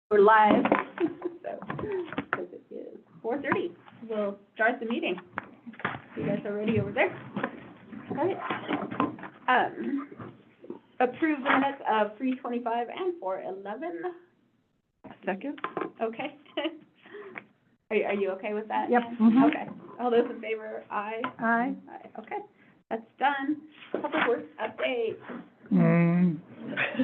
We're live, so, because it is 4:30. We'll start the meeting. You guys are ready over there? All right. Approve the minutes of 3:25 and 4:11. Second? Okay. Are you okay with that? Yep. Ann? Mhm. Okay. All those in favor, aye? Aye. Aye. Okay, that's done. Public Works update.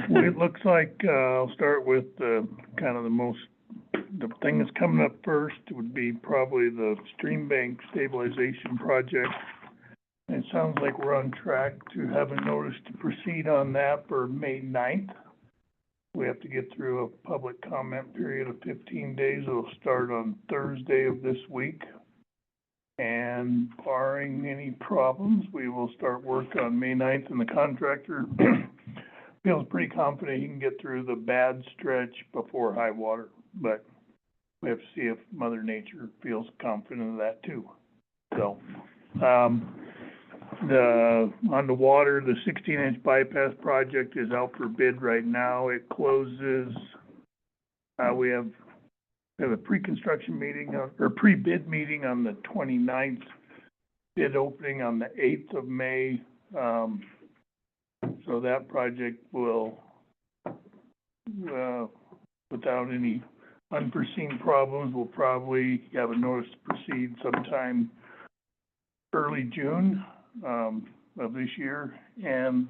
It looks like, I'll start with, kind of the thing that's coming up first would be probably the stream bank stabilization project. And it sounds like we're on track to have a notice to proceed on that for May 9th. We have to get through a public comment period of 15 days. It'll start on Thursday of this week. And barring any problems, we will start work on May 9th, and the contractor feels pretty confident he can get through the bad stretch before high water. But we have to see if Mother Nature feels confident of that too. So, on the water, the 16-inch bypass project is out for bid right now. It closes, we have a pre-construction meeting, or pre-bid meeting on the 29th, bid opening on the 8th of May. So that project will, without any unforeseen problems, we'll probably have a notice to proceed sometime early June of this year. And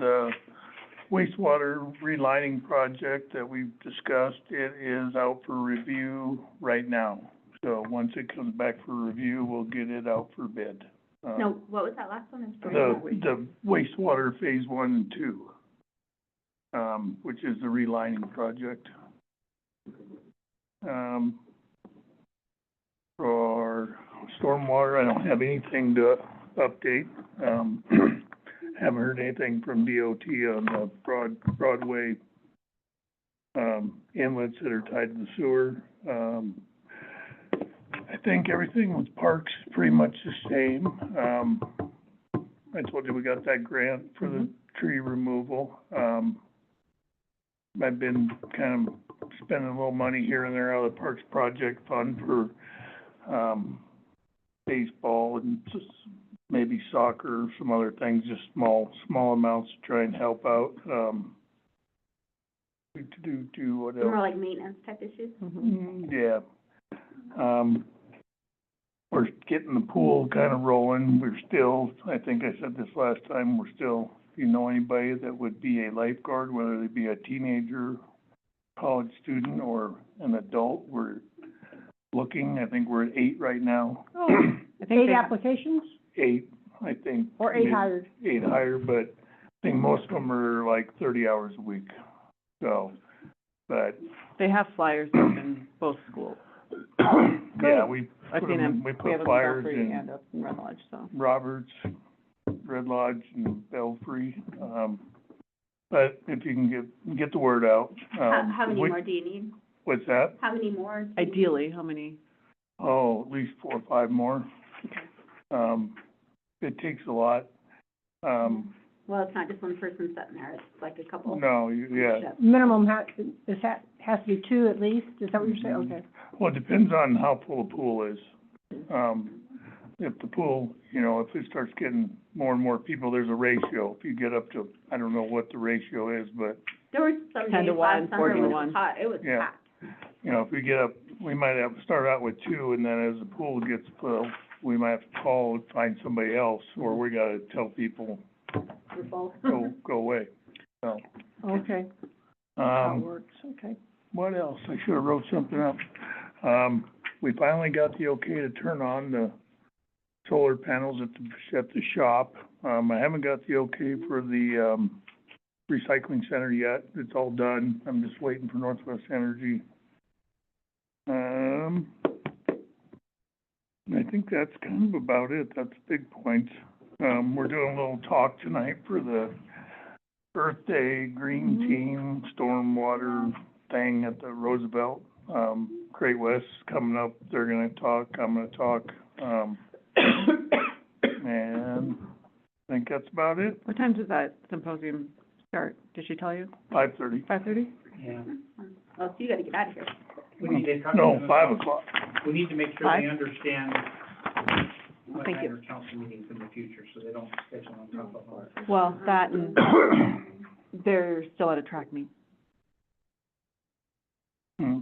wastewater relining project that we've discussed, it is out for review right now. So once it comes back for review, we'll get it out for bid. No, what was that last one? The wastewater phase 1 and 2, which is the relining project. For stormwater, I don't have anything to update. Haven't heard anything from DOT on the Broadway inlets that are tied to the sewer. I think everything with parks is pretty much the same. I told you we got that grant for the tree removal. I've been kind of spending a little money here and there out of the Parks Project Fund for baseball and just maybe soccer, some other things, just small amounts to try and help out. To do what else? More like maintenance type issues? Yeah. We're getting the pool kind of rolling. We're still, I think I said this last time, we're still, if you know anybody that would be a lifeguard, whether they be a teenager, college student, or an adult, we're looking. I think we're at 8 right now. Oh, I think 8 applications? 8, I think. Or 8 hired? 8 hired, but I think most of them are like 30 hours a week. So, but. They have flyers up in both schools. Yeah, we I've put seen them, them. we We put have them flyers in in and up in Red Lodge, so. Roberts, Red Lodge, and Belfry. But if you can get the word out. How many more do you need? What's that? How many more? do you need? Ideally, how many? Oh, at least 4 or 5 more. It takes a lot. Well, it's not just one person sitting there, it's like a couple. No, yeah. shifts. Minimum has to be 2 at least, is that what you're saying? Okay. Well, it depends on how full the pool is. If the pool, if it starts getting more and more people, there's a ratio. If you get up to, I don't know what the ratio is, but, There were some 10 to days 1, last summer 40 to when it 1. was hot, it was Yeah. packed. if we get up, we might have to start out with 2, and then as the pool gets full, we might have to call and find somebody else, or we gotta tell people, We're full. go away. So, Okay, how it um, works, okay. what else? I should have wrote something up. We finally got the okay to turn on the solar panels at the shop. I haven't got the okay for the, recycling center yet. It's all done. I'm just waiting for Northwest Energy. I think that's kind of about it. That's big points. We're doing a little talk tonight for the Earth Day Green Team Stormwater thing at the Roosevelt. Great West coming up. They're gonna talk. I'm gonna talk. And I think that's about it. What time does that symposium start? Did she tell you? 5:30. 5:30? Yeah. Oh, so you gotta get out of here. We need to talk to No, them 5 about- o'clock. We need to make sure Five? they understand what Thank night you. are council meetings in the future, so they don't schedule on top of ours. Well, that and they're still at a track meet. Hmm.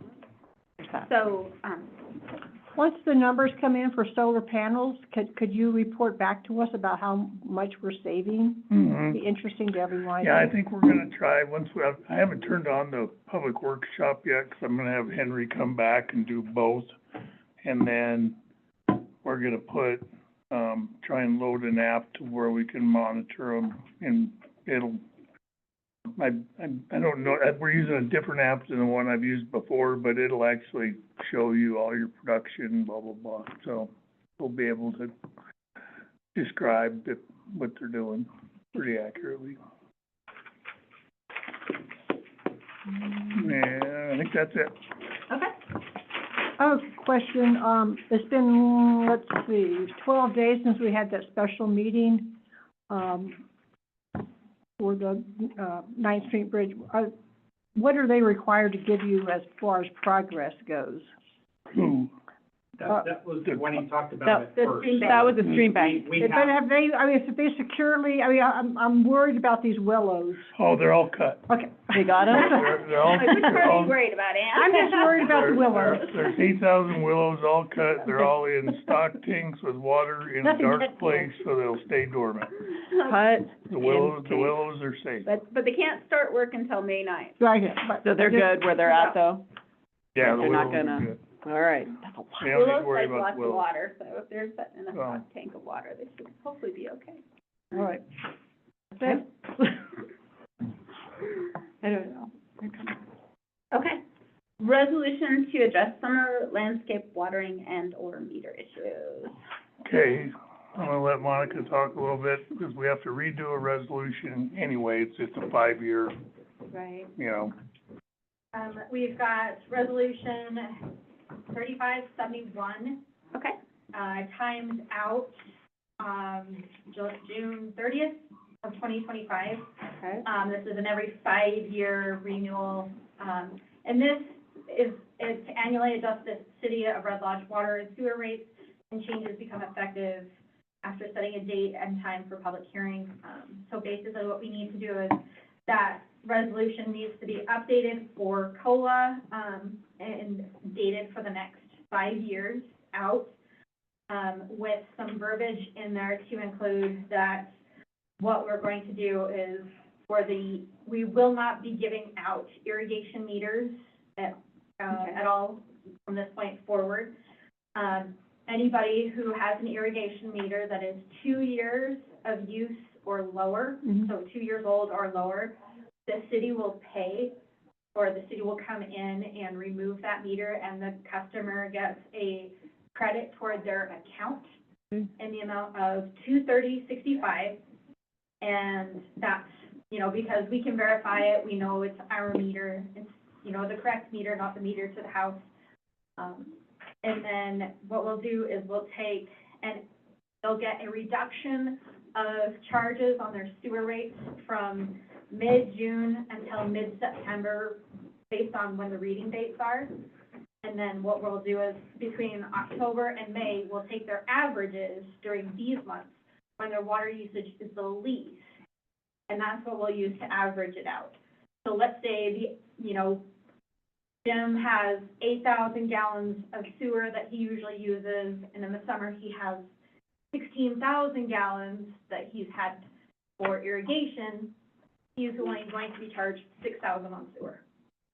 There's that. So, Once the numbers come in for solar panels, could you report back to us about how much we're saving? Mhm. Be interesting to everyone. Yeah, I think we're gonna try, I haven't turned on the public workshop yet, 'cause I'm gonna have Henry come back and do both. And then we're gonna put, try and load an app to where we can monitor them, and it'll, I don't know, we're using a different app than the one I've used before, but it'll actually show you all your production, blah, blah, blah. So we'll be able to describe what they're doing pretty accurately. Yeah, I think that's it. okay. I have a question, it's been, let's see, 12 days since we had that special meeting, for the, Ninth Street Bridge. What are they required to give you as far as progress goes? Who? That was when he talked about That- it the first. stream bank. That was a stream bank. We But have, have they, I mean, if they securely, I mean, I'm worried about these willows. Oh, they're all cut. Okay. They got 'em? They're all, Like, which part they're are all, you worried about, Ann? I'm just worried about the willows. there's 8,000 willows all cut. They're all in stock tanks with water in a Nothing dark gets place, so they'll stay dormant. Cut. The willows are safe. But they can't start work until May 9th. Right, but. So they're good where they're at though? Yeah, the They're not willows are gonna- good. All right. That's a lot. We don't need to Willows worry like about lots the of willows. water, so if they're set in a Well. stock tank of water, they should hopefully be okay. All right. That's it. I don't know. Okay. Resolution to address summer landscape watering and/or meter issues. Okay, I'm gonna let Monica talk a little bit, because we have to redo a resolution anyway. It's just a 5-year, Right. you know. We've got resolution 3571, Okay. timed out, June 30th of 2025. Okay. This is an every 5-year renewal, and this is to annually adjust the City of Red Lodge water and sewer rates, and changes become effective after setting a date and time for public hearing. So basically what we need to do is that resolution needs to be updated for COLA, and dated for the next 5 years out, with some verbiage in there to include that what we're going to do is we will not be giving out irrigation meters at all from this point forward. Anybody who has an irrigation meter that is 2 years of use or lower, so 2 years old or lower, the city will pay, or the city will come in and remove that meter, and the customer gets a credit toward their account in the amount of $230.65. And that's, because we can verify it, we know it's our meter, it's, the correct meter, not the meter to the house. And then what we'll do is we'll take, and they'll get a reduction of charges on their sewer rates from mid-June until mid-September, based on when the reading dates are. And then what we'll do is between October and May, we'll take their averages during these months when their water usage is the least. And that's what we'll use to average it out. So let's say Jim has 8,000 gallons of sewer that he usually uses, and in the summer he has 16,000 gallons that he's had for irrigation. He's only going to be charged 6,000 on sewer.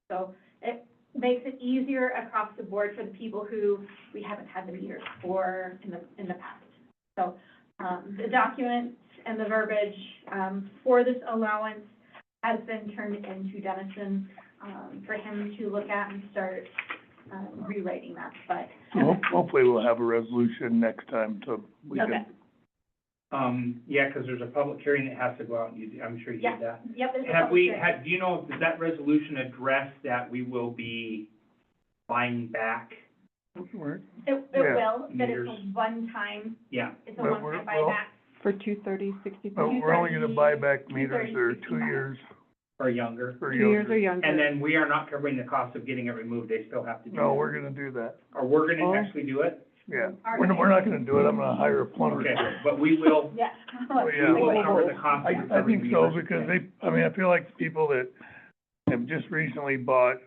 So it makes it easier across the board for the people who we haven't had the meters for in the past. So the documents and the verbiage for this allowance has been turned into Dennison for him to look at and start rewriting that. But So hopefully we'll have a resolution next time we Okay. can. yeah, because there's a public hearing that has to go out, and I'm sure you Yeah. did that. Yep. there's a Have public we, hearing. do you know, does that resolution address that we will be buying back? We're- It Yeah. will, but it's Meters. a one-time, Yeah, it's a But one-time we're- buyback. For 230.64. But we're only gonna buy back meters that are 2 230.65. years. or younger. or 2 years younger. or younger. And then we are not covering the cost of getting it removed, they still have to do it. No, we're gonna do that, Or we're gonna Oh. actually do it? yeah. We're not gonna do it, I'm gonna hire a plumber. Okay, but we will, Yeah. Oh, we yeah. will cover the cost I of think recovering so, meters. because I feel like the people that have just recently bought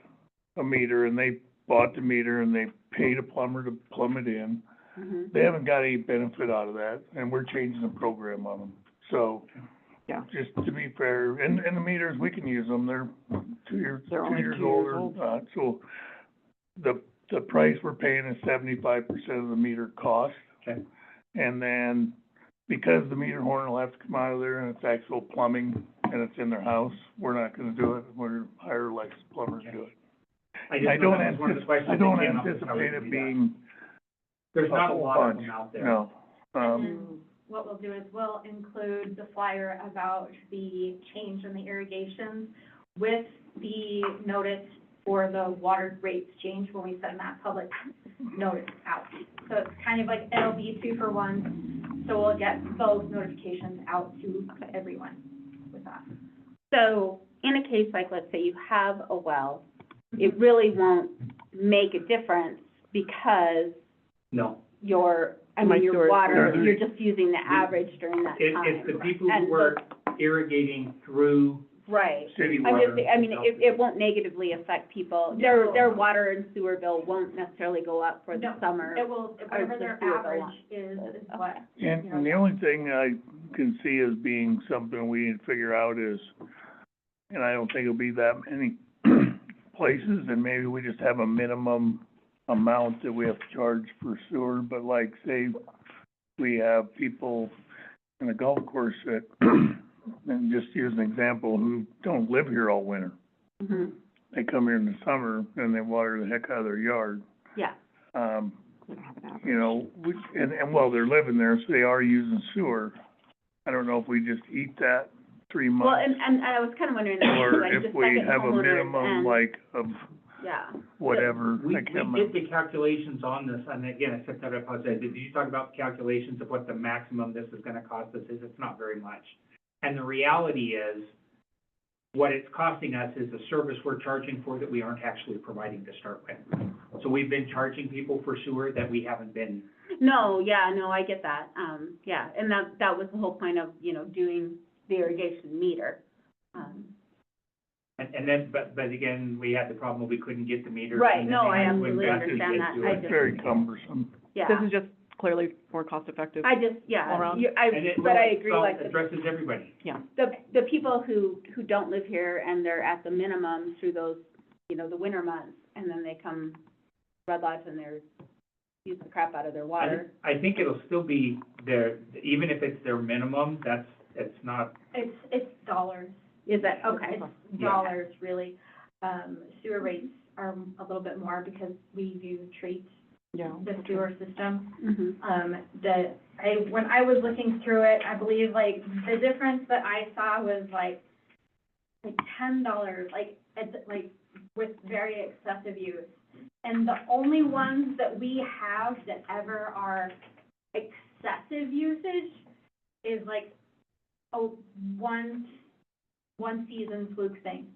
a meter, and they bought the meter, and they paid a plumber to plumb it in, Mhm. they haven't got any benefit out of that, and we're changing the program on them. So, Yeah. just to be fair, and the meters, we can use them, they're 2 years, They're only 2 years older. old. So, the price we're paying is 75% of the meter cost. Okay. And then, because the meter horn will have to come out of there and it's actual plumbing and it's in their house, we're not gonna do it, we're hire a licensed plumber to do it. I just I know don't that was one of the questions I that don't came up, is how we anticipate do it that. being There's a not a whole lot of bunch, them out there. no. And then what we'll do is we'll include the flyer about the change in the irrigations with the notice for the water rates change when we send that public notice out. So it's kind of like, it'll be 2 for 1, so we'll get both notifications out to everyone with that. So, in a case like, let's say you have a well, it really won't make a difference because No. your My your storage- water, Yeah. you're just using the average during that time. It's the people And who were irrigating through Right. city I'm water. just, I mean, it won't negatively affect people. Their water and sewer bill won't necessarily go up for the No, summer. It will, whatever their just do what they average want. is what, And the only thing I can see as being something we need to figure out is, and I don't think it'll be that many places, and maybe we just have a minimum amount that we have to charge for sewer, but like, say, we have people in the golf course that, and just use an example, who don't live here all winter. Mhm. They come here in the summer and they water the heck out of their yard. Yeah. We don't have an average. You know, and while they're living there, so they are using sewer. I don't know if we just eat that 3 months. Well, and I was kind of wondering, that, Or like, if the we second have a homeowners minimum, and- like, of Yeah. whatever, We I can't did remember. the calculations on this, and again, I said that, I apologize, did you talk about calculations of what the maximum this is gonna cost us is? It's not very much. And the reality is, what it's costing us is a service we're charging for that we aren't actually providing to start with. So we've been charging people for sewer that we haven't been, No, yeah, no, I get that. Yeah, and that was the whole point of, doing the irrigation meter. and then, but again, we had the problem, we couldn't get the meters. Right, and then no, they I had to absolutely invest understand that. into I it. It's just- very cumbersome. Yeah. This is just clearly more cost effective. I just, yeah, All around. And it but I agree, like, addresses everybody. the people who don't live here and they're at the minimum through those, the winter months, and then they come Red Lodge and they're use the crap out of their water. I think it'll still be their, even if it's their minimum, it's not, it's dollars. Is that, okay, It's dollars, really. Sewer rates are a little bit more because we do treat Yeah. the sewer system. mhm, When I was looking through it, I believe like the difference that I saw was like $10, it's like with very excessive use. And the only ones that we have that ever are excessive usage is like one season fluke thing.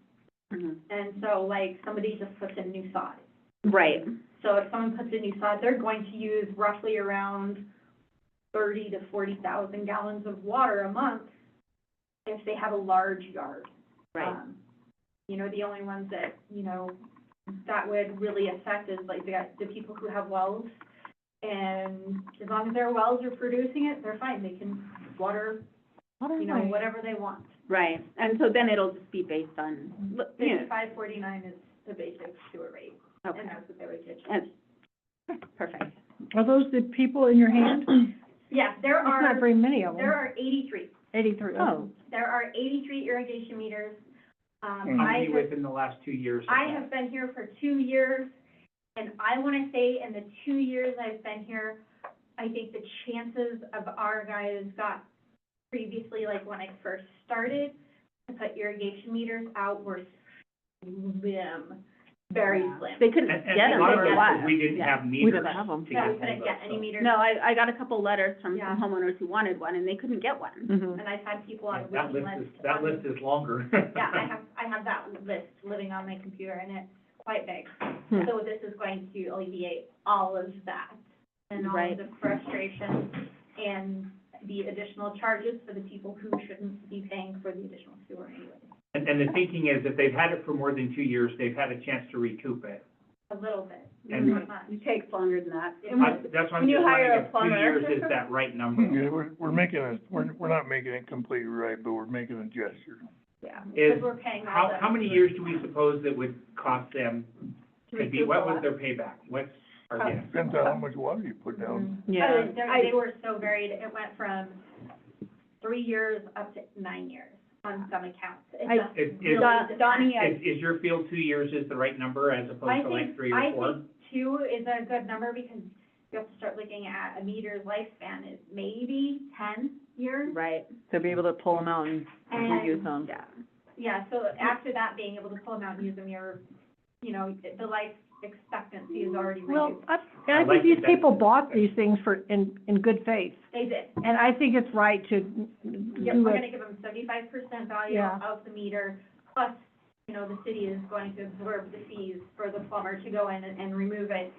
mhm. And so like somebody just puts in new sod. Right, So if someone puts in new sod, they're going to use roughly around 30 to 40,000 gallons of water a month if they have a large yard. right, The only ones that, that would really affect is like the people who have wells. And as long as their wells are producing it, they're fine. They can water, whatever they want. right. And so then it'll just be based on, yeah, 55.49 is the basic sewer rate, okay, and that's what they would get. that's perfect. Are those the people in your hand? Yeah, There's not very many of there them. are 83. 83, Oh. There are 83 irrigation meters. how I many have, within the last 2 years? I have been here for 2 years, and I want to say in the 2 years I've been here, I think the chances of our guys got previously, like when I first started, to put irrigation meters out were slim. very Yeah. slim. They couldn't And get a them lot of for it a is while. 'cause we didn't Yeah. have meters. We didn't have them. to Yeah, we get couldn't hold get of, any so. meters. No, I got a couple letters from Yeah. some homeowners who wanted one, and they couldn't get one. Mhm. And I've had people on Yeah, the that waiting list is, list. that on- list is longer. Yeah, I have that list living on my computer, and it's quite big. Hmm. So this is going to alleviate all of that, and all Right. of the frustration, and the additional charges for the people who shouldn't be paying for the additional sewer anyway. And the thinking is if they've had it for more than 2 years, they've had a chance to recoup it. A little bit, And- not much. It takes longer than that. That's why I'm When you just hire wondering a if 2 plumber. years is that right number. Yeah, we're making we're not making it completely right, but we're making a gesture. Yeah. Because Is, we're paying all how, the. how many years do we suppose it would cost them To to be, recoup what a was lot. their payback? What's our guess? Depends on how much water you put down. Yeah. They were so varied, it went from 3 years up to 9 years on some accounts. It I- just Is- really Don- depends. Donnie, Is your feel 2 years is the right number as opposed to like 3 or 4? I think 2 is a good number, because you have to start looking at a meter's lifespan is maybe 10 years. Right, To be able to pull them out and And- reuse them. yeah. Yeah, so after that, being able to pull them out and use them, the life expectancy is already Well, reduced. I I think like these the people benefits. bought these things in good faith, They did. and I think it's right to Yep, do we're it. gonna give them 75% value Yeah. of the meter, plus, the city is going to absorb the fees for the plumber to go in and remove it,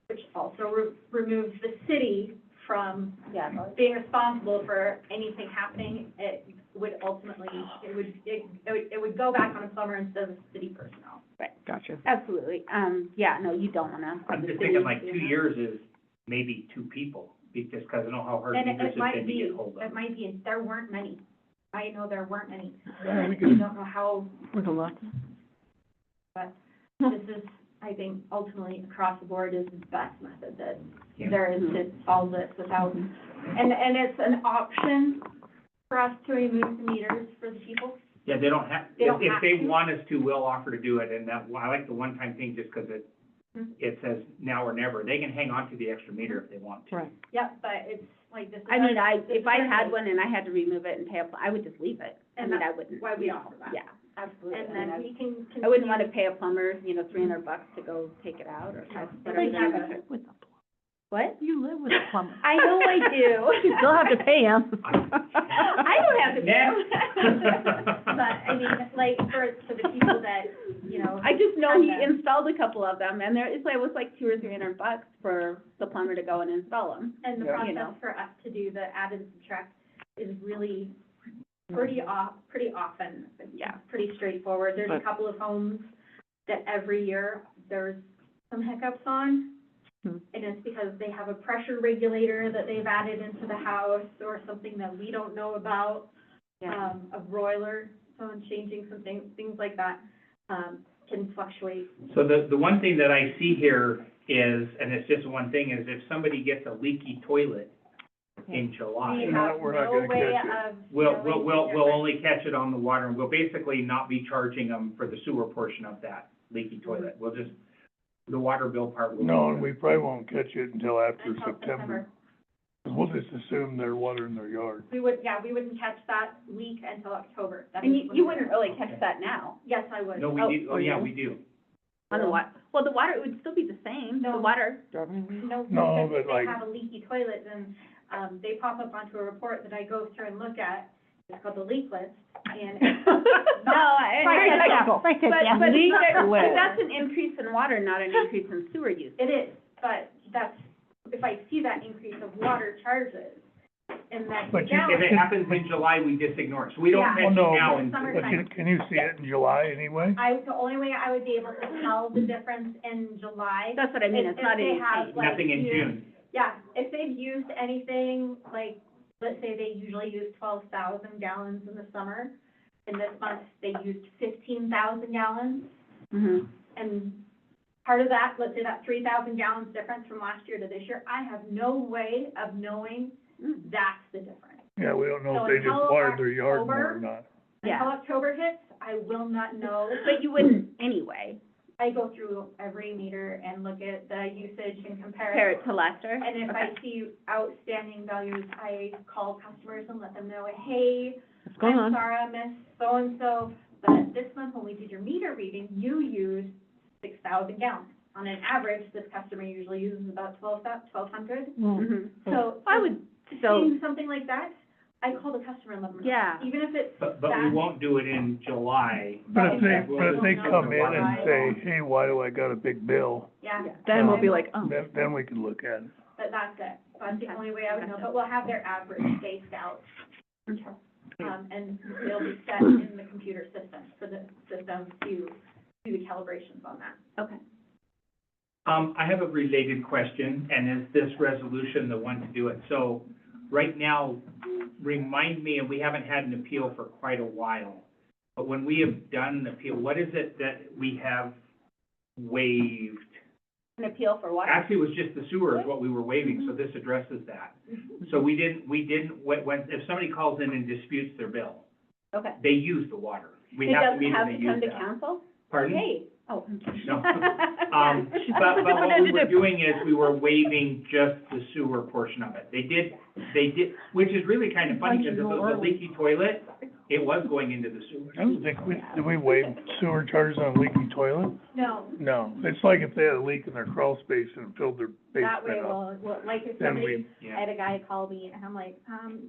which also removes the city from Yeah, being responsible for anything happening. It would ultimately, it would go back on a plumber instead of city personnel. Gotcha. absolutely. Yeah, no, you don't wanna have I'm the just city thinking like doing 2 that. years is maybe 2 people, just because I know how hard And meters it have might been to be, get hold of. it might be, there weren't many. I know there weren't many. Yeah, we I can- don't know how, We can look. but this is, I think, ultimately, across the board is the best method that Yeah. there is to solve this without, and it's an option for us to remove the meters for the people. Yeah, they don't have, They don't if have they to. want us to, we'll offer to do it, and that, I like the one-time thing just because Mhm. it says now or never. They can hang on to the extra meter if they want to. Right. Yep, but it's like this is. I mean, this if is I our had case. one and I had to remove it and pay up, I would just leave it. I And mean, that's I wouldn't. why we offer that. Yeah, absolutely. And I mean, then we can continue. I wouldn't wanna pay a plumber, $300 to go take it out or No. whatever. But you that live is. with a What? You live with a plumber. I know I do. You still have to pay him. I don't have to pay Next. But, I mean, like, for the people that, I just know have he them. installed a couple of them, and it was like $200 or $300 for the plumber to go and install them. And the Yeah. You process know. for us to do the add and subtract is really pretty often. Yeah. Pretty straightforward. There's a But- couple of homes that every year there's some hiccups on. Hmm. And it's because they have a pressure regulator that they've added into the house or something that we don't know about. Yeah. A broiler, someone changing something, things like that, can fluctuate. So the one thing that I see here is, and it's just one thing, is if somebody gets a leaky toilet in We July, have we're not no gonna way catch it. of we'll knowing the we'll difference. only catch it on the water, and we'll basically not be charging them for the sewer portion of that leaky toilet. We'll just, the water bill part will. No, and we probably won't catch it until after Until September. We'll just assume they're watering their yard. We wouldn't catch that leak until October. That And is you when wouldn't really catch that now Yes, I would. No, we Oh, do, oh, yeah, we do. on the water. Well, the water would still be the same, the No. water. No, No, because but if they like- have a leaky toilet, then, they pop up onto a report that I go through and look at. It's called the leak list, and No, I. Write that down, But, write that down. but Leak but list. that's an increase in water, not an increase in sewer use. it is, but that's, if I see that increase of water charges, and that But you- gallon. If it happens in July, we just ignore it. So we don't Yeah. catch Well, it no, now but and. summer- But can you see it in July anyway? The only way I would be able to tell the difference in July. That's what I mean, If- it's not if they any have, change. like, Nothing in used- June. Yeah, if they've used anything, like, let's say they usually use 12,000 gallons in the summer, and this month they used 15,000 gallons, Mhm. and part of that, let's say that 3,000 gallons difference from last year to this year, I have no way of knowing that's the difference. Yeah, we don't know So if they just until watered their yard more or October- not. Yeah. Until October hits, I will not know. But you wouldn't anyway, I go through every meter and look at the usage and compare compare it. it to last year. And if I see outstanding values, I call customers and let them know, hey, What's going I'm on? sorry, I missed so-and-so, that this month when we did your meter reading, you used 6,000 gallons. On an average, this customer usually uses about 1,200. Mhm. So I would, so, seeing something like that, I call the customer and let them know. yeah. Even if it's But we that, won't do it in July. But if they, We'll but if they just- come in and say, hey, why do I got a big bill? yeah, Then we'll be like, oh. Then we can look at it. but that's it. That's the Okay. only way I would know, but we'll have their average spaced out. And it'll be set in the computer system for the system to do the calibrations on that. Okay. I have a related question, and is this resolution the one to do it? So, right now, remind me, and we haven't had an appeal for quite a while, but when we have done an appeal, what is it that we have waived? An appeal for what? Actually, it was just the sewer is what we were waiving, so this addresses that. So we didn't, when, if somebody calls in and disputes their bill, Okay. they use the water. We It have to doesn't meet have and to they come use to that. council? Pardon? Hey, oh. No. But what we were doing is we were waiving just the sewer portion of it. They did, which is really kind of funny, because if it was a leaky toilet, it was going into the sewer. I don't think did we waive sewer charges on leaky toilet? No, No, it's like if they had a leak in their crawl space and filled their that way, basement up. well, like if Then somebody, we, I had a guy call me and I'm like,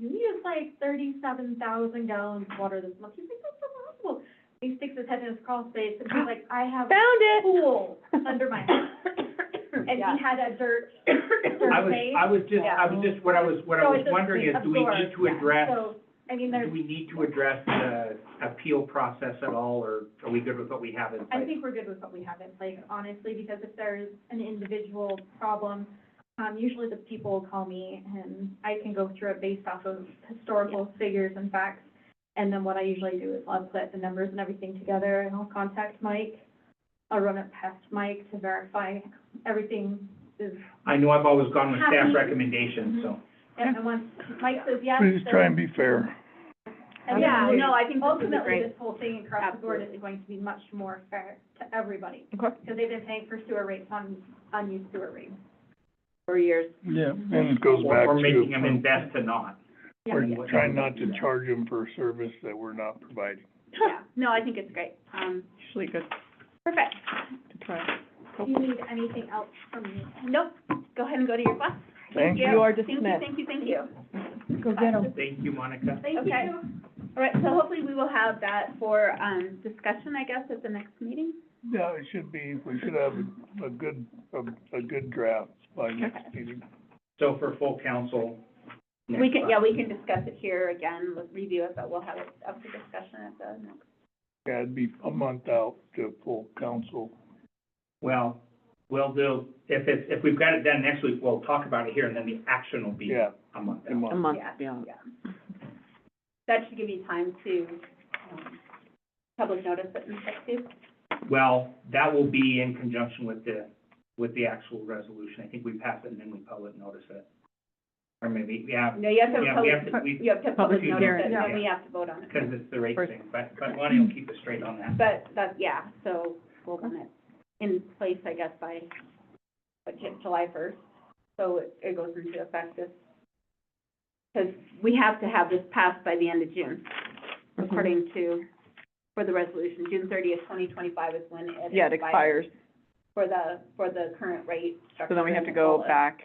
you use like 37,000 gallons of water this month. He's like, that's impossible. He sticks his head in his crawl space and he's like, I have Found it. pool under my house. And Yeah. he had a dirt space. I was just, what I was So it's just wondering is, do we need to absorbed, address, So, I mean, do there's, we need to address the appeal process at all, or are we good with what we have in I place? think we're good with what we have in place, honestly, because if there's an individual problem, usually the people will call me and I can go through it based off of historical figures and facts. And then what I usually do is I'll put the numbers and everything together and I'll contact Mike. I'll run it past Mike to verify everything is, I know I've always gone with staff Happy. recommendations, so. and once Mike says yes, we just then- try and be fair. and Yeah, then no, I think this is a ultimately, great, this whole thing across the board Absolutely. is going to be much more fair to everybody. Okay. Because they've been paying for sewer rates on unused sewer rates. for years. Yeah. And it goes back to. Or making them invest to not. We're trying not to charge them for a service that we're not providing. Yeah, no, I think it's great. Usually good Perfect. to try. Do you need anything else from me? Nope, go ahead and go to your class. Thank you. You are Thank you, dismissed. thank you, thank you. Go get 'em. Thank you, Monica. Thank Okay. you. All right, so hopefully we will have that for, discussion, I guess, at the next meeting. Yeah, it should be, we should have a good draft by next meeting. So for full council. next We can, month. yeah, we can discuss it here again, let's review it, but we'll have it up for discussion at the next. Yeah, it'd be a month out to full council. Well, we'll do, if we've got it done next week, we'll talk about it here, and then the action will be Yeah, a month a out. A month. month, Yeah, yeah. yeah. That should give you time to, public notice it and stuff too. Well, that will be in conjunction with the actual resolution. I think we pass it and then we public notice it. Or maybe, yeah, No, you have to, Yeah, we have to- we- you have to public Public notice hearing, it, and then yeah. we have to vote on it. because it's the rate First. thing, but Lonnie will keep us straight on that. But that, yeah, so we'll want it in place, I guess, by, July first, so it goes into effect this, because we have to have this passed by the end of June, according to, for the resolution, June 30th, 2025 is when it Yeah, it expires, for the current rate structure. so then we have to and go all of- back.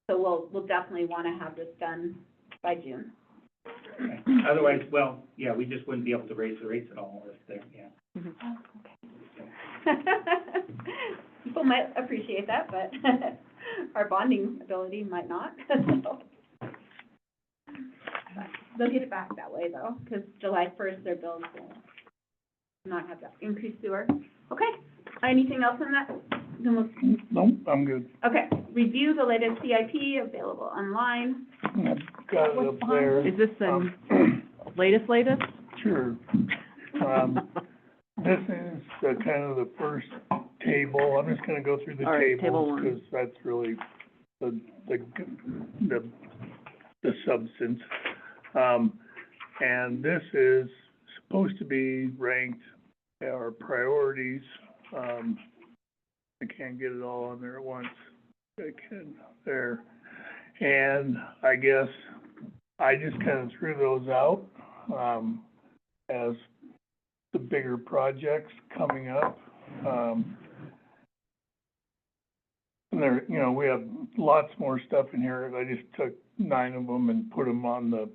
So we'll definitely want to have this done by June. Okay. Otherwise, well, yeah, we just wouldn't be able to raise the rates at all if they're, yeah. People might appreciate that, but our bonding ability might not. They'll get it back that way though, because July first, their bills will not have that increased sewer. Okay, anything else on that? Then we'll- Nope, I'm good. Okay, review the latest CIP available online. I've got it up there. Is this the latest? Sure. This is the kind of the first table. I'm just gonna go through the All right, table tables, one. because that's really the substance. And this is supposed to be ranked, our priorities. I can't get it all on there at once. I can, there. And I guess I just kind of threw those out, as the bigger projects coming up. And there, you know, we have lots more stuff in here. I just took 9 of them and put them on the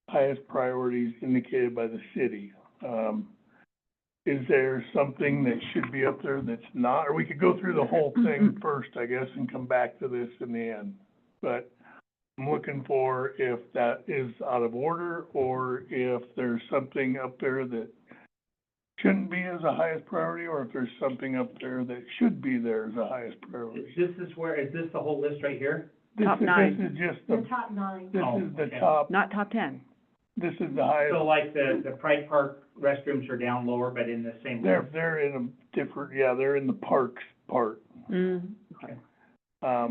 highest priorities indicated by the city. Is there something that should be up there that's not, or we could go through the whole thing first, I guess, and come back to this in the end. But I'm looking for if that is out of order, or if there's something up there that shouldn't be as a highest priority, or if there's something up there that should be there as a highest priority. Is this the whole list right here? Top 9. This is just The top 9. this Oh, is the okay. top, Not top 10. this is the highest. So like the Pride Park restrooms are down lower, but in the same list? They're in a different, yeah, they're in the parks part. Okay.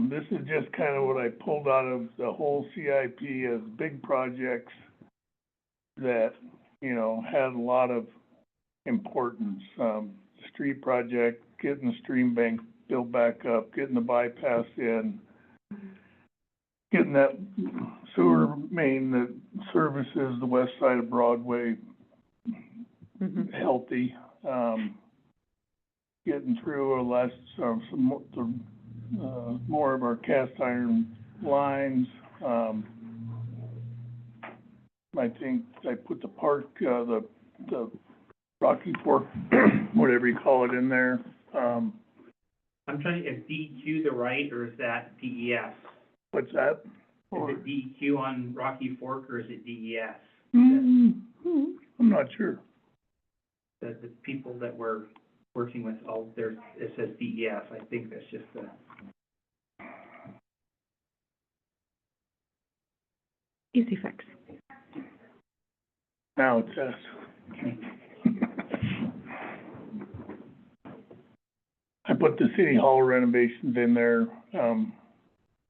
This is just kind of what I pulled out of the whole CIP as big projects that, you know, had a lot of importance. Street project, getting the stream bank built back up, getting the bypass in, getting that sewer main that services the west side of Broadway healthy, getting through more of our cast iron lines. I think I put the park, the Rocky Fork, whatever you call it, in there. I'm trying, is DEQ the right, or is that DES? What's that? Is it DEQ on Rocky Fork, or is it DES? I'm not sure. The people that we're working with, it says DES, I think that's just the. Easy fix. Now it says. I put the city hall renovations in there,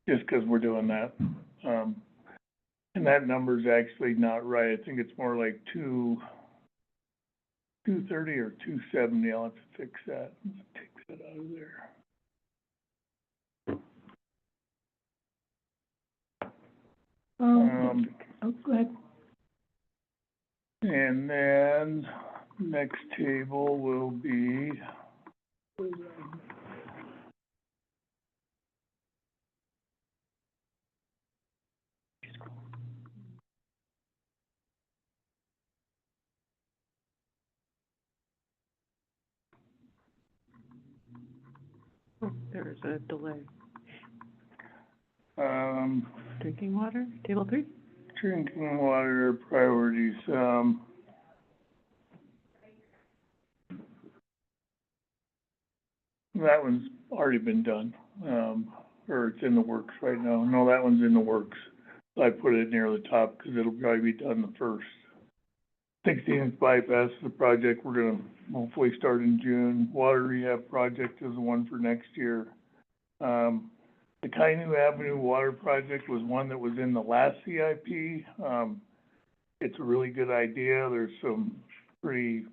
just 'cause we're doing that. And that number's actually not right. I think it's more like 230 or 270. I'll have to fix that. Take that out of there. Go ahead. And then next table will be, Oh, there's a delay. Drinking water, table 3? drinking water priorities. That one's already been done, or it's in the works right now. No, that one's in the works. I put it near the top because it'll probably be done the first. 16th bypass is the project we're gonna hopefully start in June. Water rehab project is the one for next year. The Kainuu Avenue Water Project was one that was in the last CIP. It's a really good idea. There's some pretty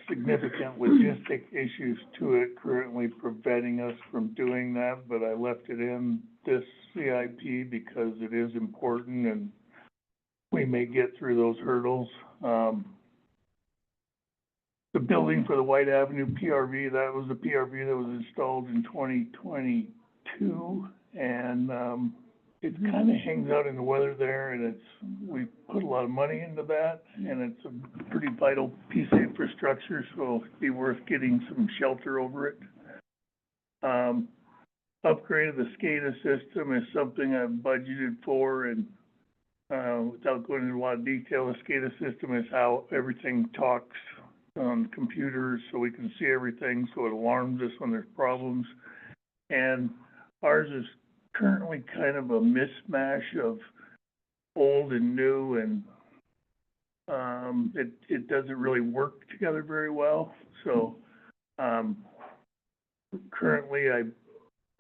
significant logistic issues to it currently preventing us from doing that, but I left it in this CIP because it is important and we may get through those hurdles. The building for the White Avenue PRV, that was the PRV that was installed in 2022, and it kind of hangs out in the weather there, and we put a lot of money into that, and it's a pretty vital piece of infrastructure, so it'd be worth getting some shelter over it. Upgrade of the SCADA system is something I've budgeted for, and without going into a lot of detail, the SCADA system is how everything talks on computers, so we can see everything, so it alarms us when there's problems. And ours is currently kind of a mishmash of old and new, and it doesn't really work together very well. So currently I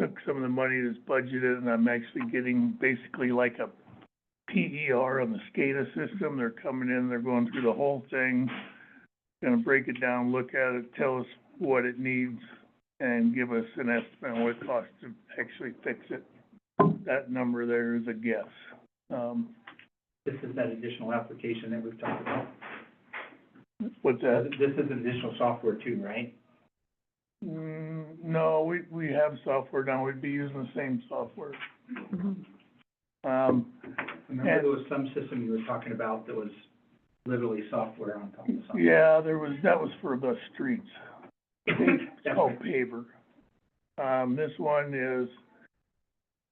took some of the money that's budgeted, and I'm actually getting basically like a PER on the SCADA system. They're coming in, they're going through the whole thing, gonna break it down, look at it, tell us what it needs, and give us an estimate on what it costs to actually fix it. That number there is a guess. This is that additional application that we've talked about. What's that? This is initial software too, right? No, we have software now, we'd be using the same software. Remember there was some system you were talking about that was literally software on top of something? Yeah, that was for the streets. It's That's called right. Paver. This one is,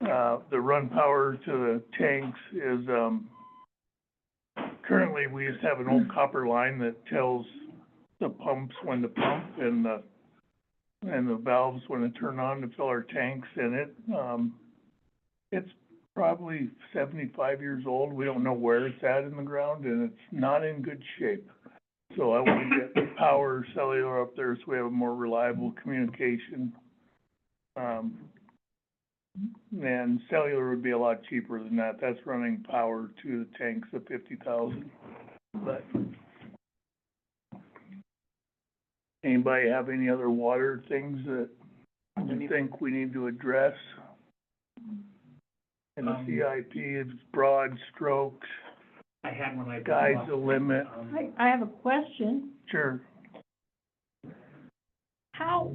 the run power to the tanks is, currently, we just have an old copper line that tells the pumps when to pump and the valves when to turn on to fill our tanks, and it's probably 75 years old. We don't know where it's at in the ground, and it's not in good shape. So I want to get power cellular up there so we have a more reliable communication. And cellular would be a lot cheaper than that. That's running power to the tanks of 50,000. But anybody have any other water things that you think we need to address? And the CIP is broad strokes, I had one like. sky's the limit. I have a question. Sure. How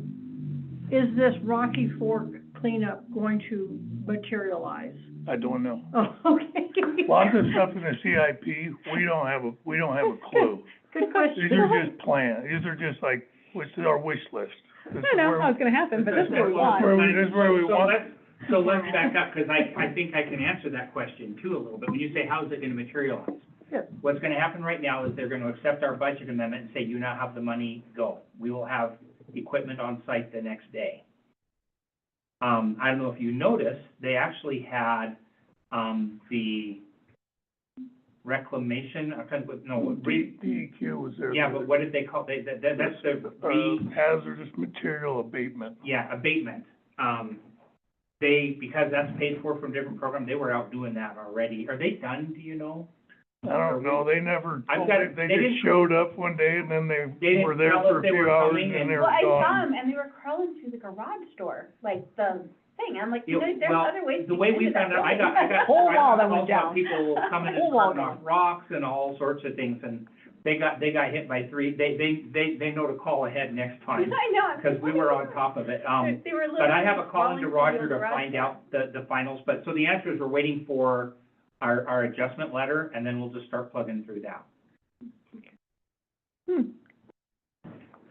is this Rocky Fork cleanup going to materialize? I don't know. Oh, okay. Lots of stuff in the CIP, we don't have a clue. Good question. These are just plans, these are just like, this is our wish list. This is I know where- how it's gonna happen, but this is what we That's want. where this is where we want. So let's back up, because I think I can answer that question too a little bit. When you say, how's it gonna materialize? Yes. What's gonna happen right now is they're gonna accept our budget amendment and say, you now have the money, go. We will have equipment on site the next day. I don't know if you noticed, they actually had, the reclamation, DEQ was there. yeah, but what did they call, that's the Hazardous material abatement. Yeah, abatement. Because that's paid for from different programs, they were out doing that already. Are they done, do you know? I don't know, they never I've told got me, it- they they just didn't- showed up one day and then They they didn't were there tell for us a they few were hours coming and and- they were Well, I saw gone. them, and they were crawling through the garage door, like the thing, I'm like, You- there's well, other ways to the way get we into that found out, I got Whole wall that calls went about down. people coming and Whole wall turning off down. rocks and all sorts of things, and they got hit by three, they know to call ahead next time, I know. because we were on top of it. They were But I have a literally call into crawling Roger through the to garage find door. out the finals, but, so the answer is we're waiting for our adjustment letter, and then we'll just start plugging through that.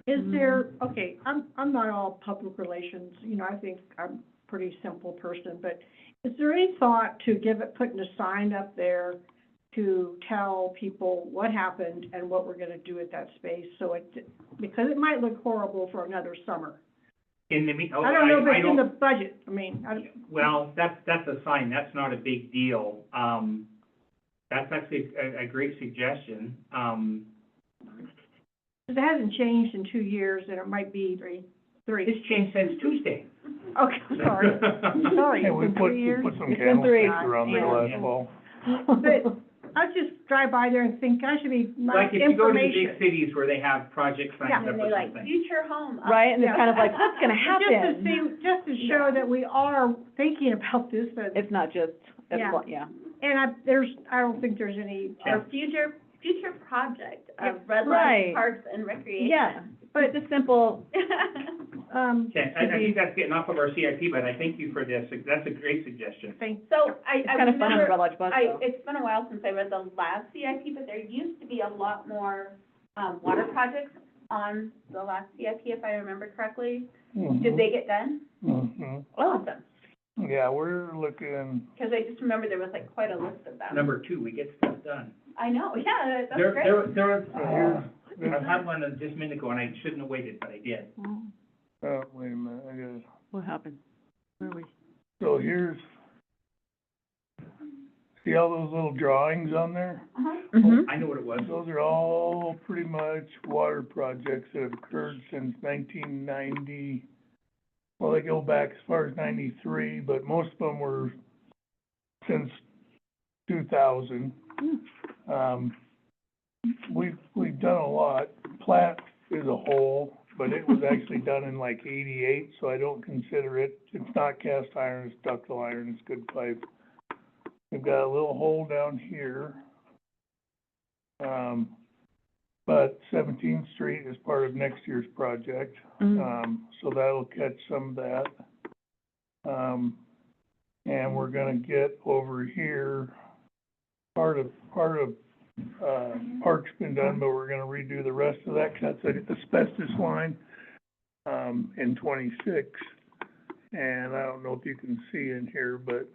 Is there, okay, I'm not all public relations, you know, I think I'm a pretty simple person, but is there any thought to putting a sign up there to tell people what happened and what we're gonna do at that space, so because it might look horrible for another summer. I I don't know if it's in the budget, I mean, Well, that's a sign, that's not a big deal. That's actually a great suggestion. it hasn't changed in 2 years, and it might be three. It's changed since Tuesday. Okay, sorry, sorry, Hey, it's we been put, 3 we years. put some It's been three. candlesticks around there Yeah. last fall. But I just drive by there and think, gosh, it'd be Like nice if you go to the information. big cities where they have project signs Yeah, up And or they like, something. future home. Right, and it's Yeah. kind of like, what's gonna Just to happen? see, just to show that we are thinking about this, It's not just, Yeah. yeah. and I don't think there's any, Our future project of Red Right. Lodge Parks and Recreation. Yeah, but it's a simple, Okay, I think that's getting off of our CIP, but I thank you for this. That's a great suggestion. thing. So I it's kind of fun on the remember, Red Lodge bus, though. it's been a while since I read the last CIP, but there used to be a lot more, water projects on the last CIP, if I remember correctly. Did they get done? Mhm. Awesome, Yeah, we're looking, because I just remember there was like quite a list of them. Number 2, we get stuff done. I know, yeah, that's There great. I've had one just a minute ago, and I shouldn't have waited, but I did. wait a minute, I gotta, What happened? Where are we? so here's, see all those little drawings on there? Uh-huh. Mm-hmm. I know what it was. Those are all pretty much water projects that have occurred since 1990. Well, they go back as far as 93, but most of them were since 2000. We've done a lot. Platte is a hole, but it was actually done in like 88, so I don't consider it. It's not cast iron, it's ductile iron, it's good pipe. We've got a little hole down here. But 17th Street is part of next year's project. So that'll catch some of that. And we're gonna get over here, part of, Park's been done, but we're gonna redo the rest of that, 'cause that's an asbestos line, in 26. And I don't know if you can see in here, but,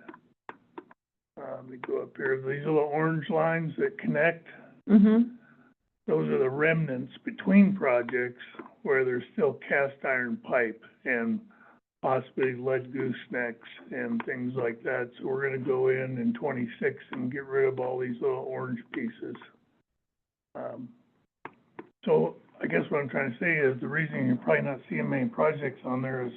let me go up here, these little orange lines that connect, those are the remnants between projects where there's still cast iron pipe and possibly lead goosenecks and things like that. So we're gonna go in 26 and get rid of all these little orange pieces. So I guess what I'm trying to say is the reason you're probably not seeing many projects on there is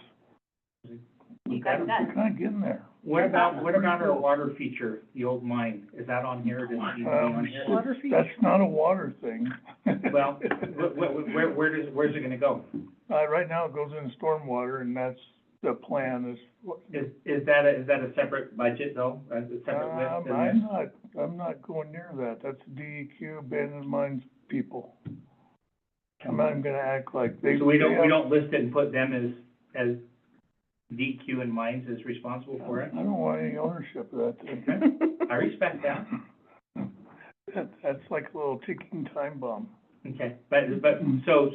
You got we're that. kinda getting there. What about our water feature, the old mine? Is that on here, or does it need to be on here? Water feature? That's not a water thing. Well, where's it gonna go? Right now it goes in stormwater, and that's the plan is, Is that a separate budget though, a separate list? in this? I'm not going near that. That's DEQ, abandoned mines people. I'm not even gonna act like they. So we they have- don't list it and put them as DQ and mines is responsible for it? I don't want any ownership of that thing. I respect that. That's like a little ticking time bomb. Okay, but, so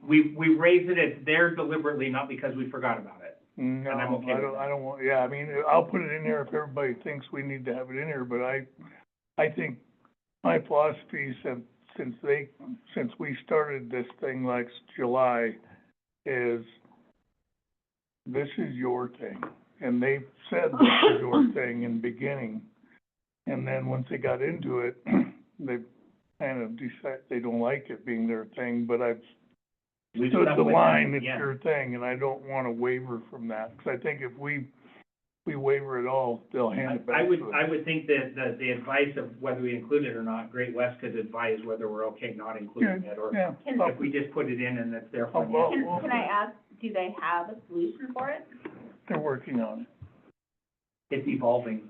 we raised it, it's there deliberately, not because we forgot about it. No, And I'm okay with that. I don't want, yeah, I mean, I'll put it in there if everybody thinks we need to have it in there, but I think my philosophy since we started this thing last July is this is your thing. And they said this is your thing in the beginning. And then once they got into it, they kind of decided they don't like it being their thing, but I've We stood stuck the with line, that, it's yeah. your thing, and I don't wanna waver from that. 'Cause I think if we waver at all, they'll hand it back I to us. would think that the advice of whether we include it or not, Great West could advise whether we're okay not including it, or Yeah, Can- if we just put it in and it's there for Oh, well, now. Can I ask, do they have a solution for it? they're working on it. It's evolving.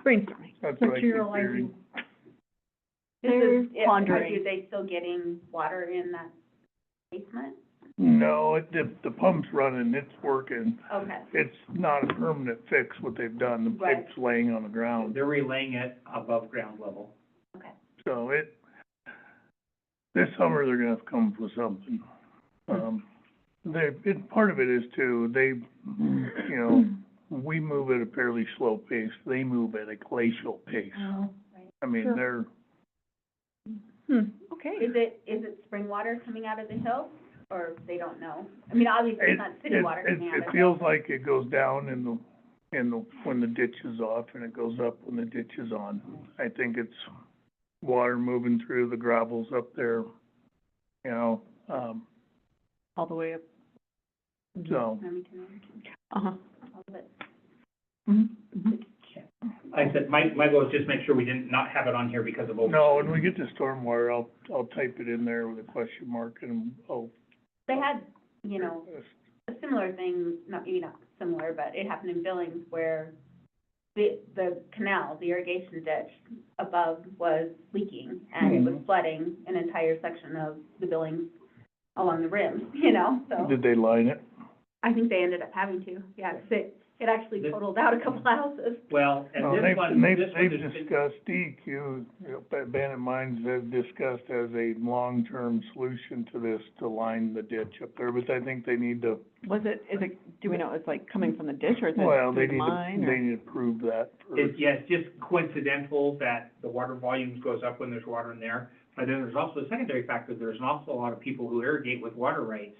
Brainstorming. That's what I keep Materializing. hearing. They're Are pondering. they still getting water in that basement? No, the pump's running, it's working. Okay, It's not a permanent fix what they've done. The Right. pipe's laying on the ground. They're relaying it above ground level. okay. So this summer, they're gonna have to come up with something. Part of it is too, we move at a fairly slow pace, they move at a glacial pace. I mean, Sure. they're, Okay. Is it spring water coming out of the hill, or they don't know? I mean, obviously it's not city water coming out of it the feels hill. like it goes down when the ditch is off, and it goes up when the ditch is on. I think it's water moving through, the gravel's up there, All the way up. so. Remington, Uh-huh. all of it. Like I said, my goal is just make sure we didn't not have it on here because of No, oversight. when we get to stormwater, I'll type it in there with a question mark, and They had, a similar thing, maybe not similar, but it happened in Billings where the canal, the irrigation ditch above was leaking, and it was flooding an entire section of the Billings along the rim, so. did they line it? I think they ended up having to, yeah, 'cause it actually totaled out a couple houses. Well, and No, this they've one has been. discussed, DEQ, abandoned mines have discussed as a long-term solution to this, to line the ditch up there, but I think they need to, Do we know, it's like coming from the ditch, or is it well, through they the need mine, to, or? they need to prove that first. It's just coincidental that the water volumes goes up when there's water in there. But then there's also a secondary factor, there's an awful lot of people who irrigate with water rights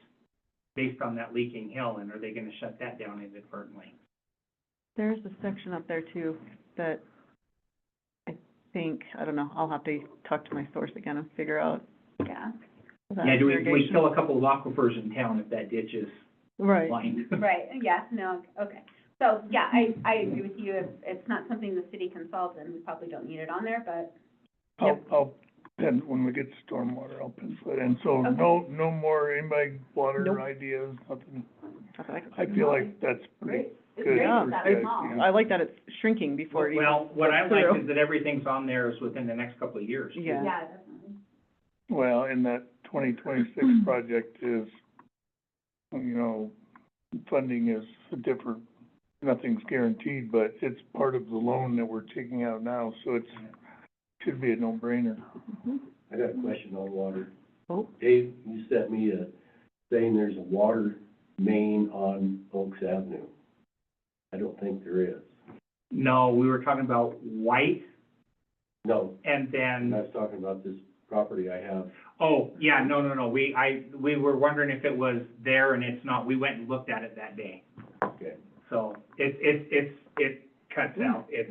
based on that leaking hill, and are they gonna shut that down inadvertently? There's a section up there too that I think, I don't know, I'll have to talk to my source again and figure out. Yeah, that Yeah, do we irrigation. kill a couple of aquifers in town if that ditch is Right. lined? right, yeah, no, okay. So, yeah, I agree with you, if it's not something the city can solve, then we probably don't need it on there, but, And when we get to stormwater, I'll pencil it in, so Okay. no more, anybody, water Nope. ideas, nothing? Okay. I feel like that's pretty great. It's good. great Yeah, that for that's you, small. yeah. I like that it's shrinking before it even Well, what I goes like through. is that everything's on there is within the next couple of years. Yeah. Yeah, definitely. Well, and that 2026 project is, you know, funding is a different, nothing's guaranteed, but it's part of the loan that we're taking out now, so it's, should be a no-brainer. I got a question on water. Oh. Dave, you sent me a, saying there's a water main on Oaks Avenue. I don't think there is. No, we were talking about White, No, and and I then, was talking about this property I have. oh, yeah, no, we were wondering if it was there, and it's not. We went and looked at it that day. Okay. So, it cuts out, it's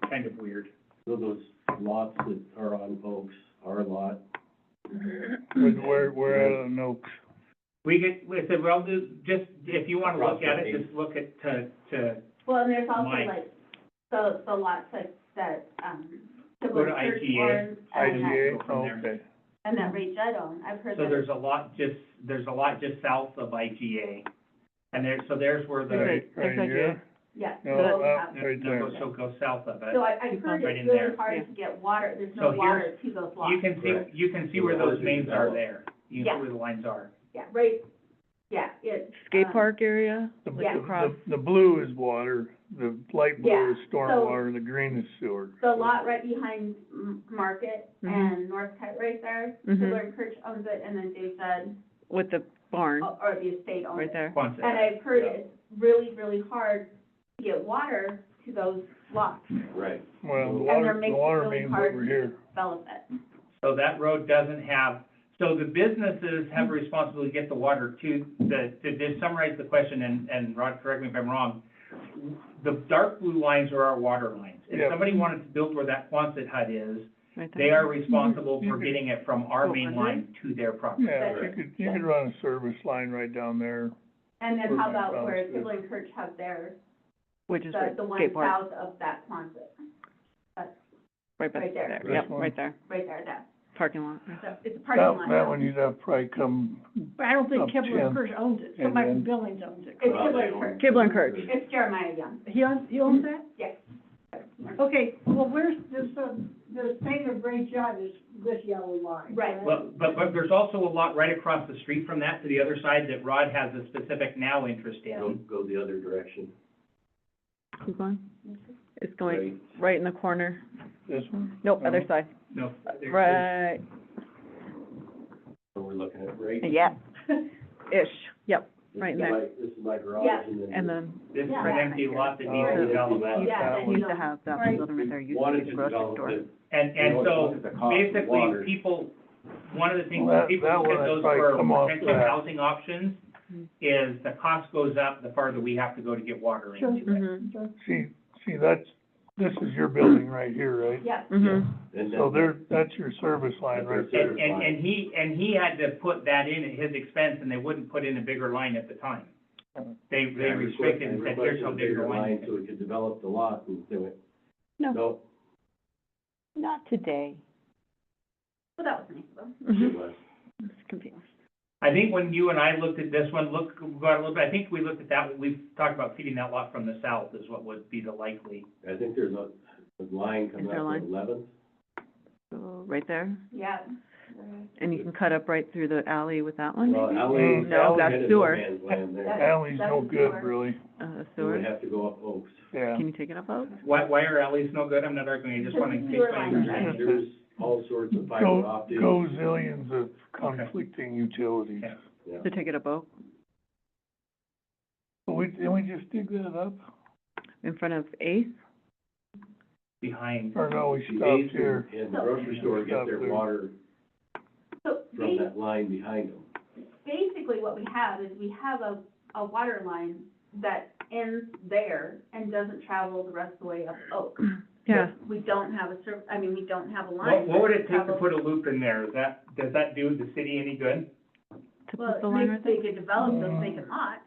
kind of weird. So those lots that are on Oaks are a lot. Where at on Oaks? We said, well, just, if you wanna look at it, just look at, to, Well, and there's also Mike. like, the lots that, Go to Church IGA. Orange and that, IGA, go from there. okay. and that Ray Judd owned, I've heard that. so there's a lot just south of IGA. And there's where the, Right, right here? Yeah. No, so, right there. so go south of it. So I've heard Right it's in really there. hard to get water, there's So no here's- water to those lots. You can see where those mains are there. You can Yeah. see where the lines are. Yeah, right, yeah, it's. Skate um, park area, The, Yeah. across. the blue is water, the light blue Yeah, is stormwater, the green is sewer. The lot right behind Market Mhm. and Northcutt right there, Mhm. Tibbler and Kirch owns it, and then Dave Judd, with the barn, or the estate owns right it. there. Quonset. And I've heard Yeah. it's really, really hard to get water to those lots, Right. Well, the and water, they're the making it water really main's hard over to here. develop it. So that road doesn't have, so the businesses have a responsibility to get the water to to just summarize the question, and Rod, correct me if I'm wrong, the dark blue lines are our water lines. If Yep. somebody wanted to build where that Quonset hut is, Right they there. are responsible for getting it from our main 400? line to their property. Yeah, That's you could run a service line right down there. And then Where how my about house where is. Tibbler and Kirch have theirs, Which is the one skate park, south of that Quonset, right back right there. there, This yep, one? right there, right there, that, parking lot. so it's a parking lot. That one you'd have to probably come, But I don't think Up Kibler 10. and Kirsch owns it, And somebody then- from Billings owns it. It's Well, Tibbler they and own- Kirch, Kibler and Kirch. it's Jeremiah Young, He owns that? yes. Okay, well, where's this, the thing of Ray Judd is this yellow line. Right. Well, but there's also a lot right across the street from that to the other side that Rod has a specific now interest in. Go the other direction. Keep going. It's going Right. right in the corner. this one? Nope, No. other side. No, Right, So we're looking at right. yeah, ish, yep, This right is there. This is my garage Yeah. and then. And then This is Yeah. an empty lot that needs Oh. development. Yeah, That that one. used to have that Right. building right there, used to Wanted be the to grocery develop store. it. And You always so, look at the cost of basically, water. people, one of the things Well, people that look one at I'd those probably for come off potential that. housing options, is the cost goes up the farther we have to go to get water Sure. into it. Mhm, See, this is your building right here, right? Yeah, mhm, And So then, that's your service line right That's there. their- And he had to put that in at his expense, and they wouldn't put in a bigger line at the time. They I restricted and said, here's how requested a big your bigger line line is. so we could develop the lot, and they went, No. no, not today. well, that was nice of them. it Mhm. was. It's confusing. I think when you and I looked at this one, got a little bit, I think we looked at that, we've talked about feeding that lot from the south is what would be the likely. I think there's a line coming Is there a up line? at 11th. So, right there, Yeah. and you can cut up right through the alley with that one, Well, maybe? alley, No, alley that's had no sewer. man's land there. Alley's no That's good, sewer. really, We would Sewer, have to go up Oaks. yeah. can you take it up out? Why are alleys no good? I'm not arguing, I just want to in case Sewer my lines, understanding. There's all sorts of fiber Go, optics. gazillions of conflicting utilities. Okay. Yeah. To take it up out, Didn't we just dig that up? in front of Ace? Behind, Or no, we The stopped Ace here. and the grocery store get their Stop there. water So from that line behind them. basically what we have is we have a water line that ends there and doesn't travel the rest of the way up Oak. Yeah, We don't have we don't have a line. what would it that take to travels- put a loop in there? Does that do the city any good? to Well, put the it line makes right there. they could develop those vacant lots,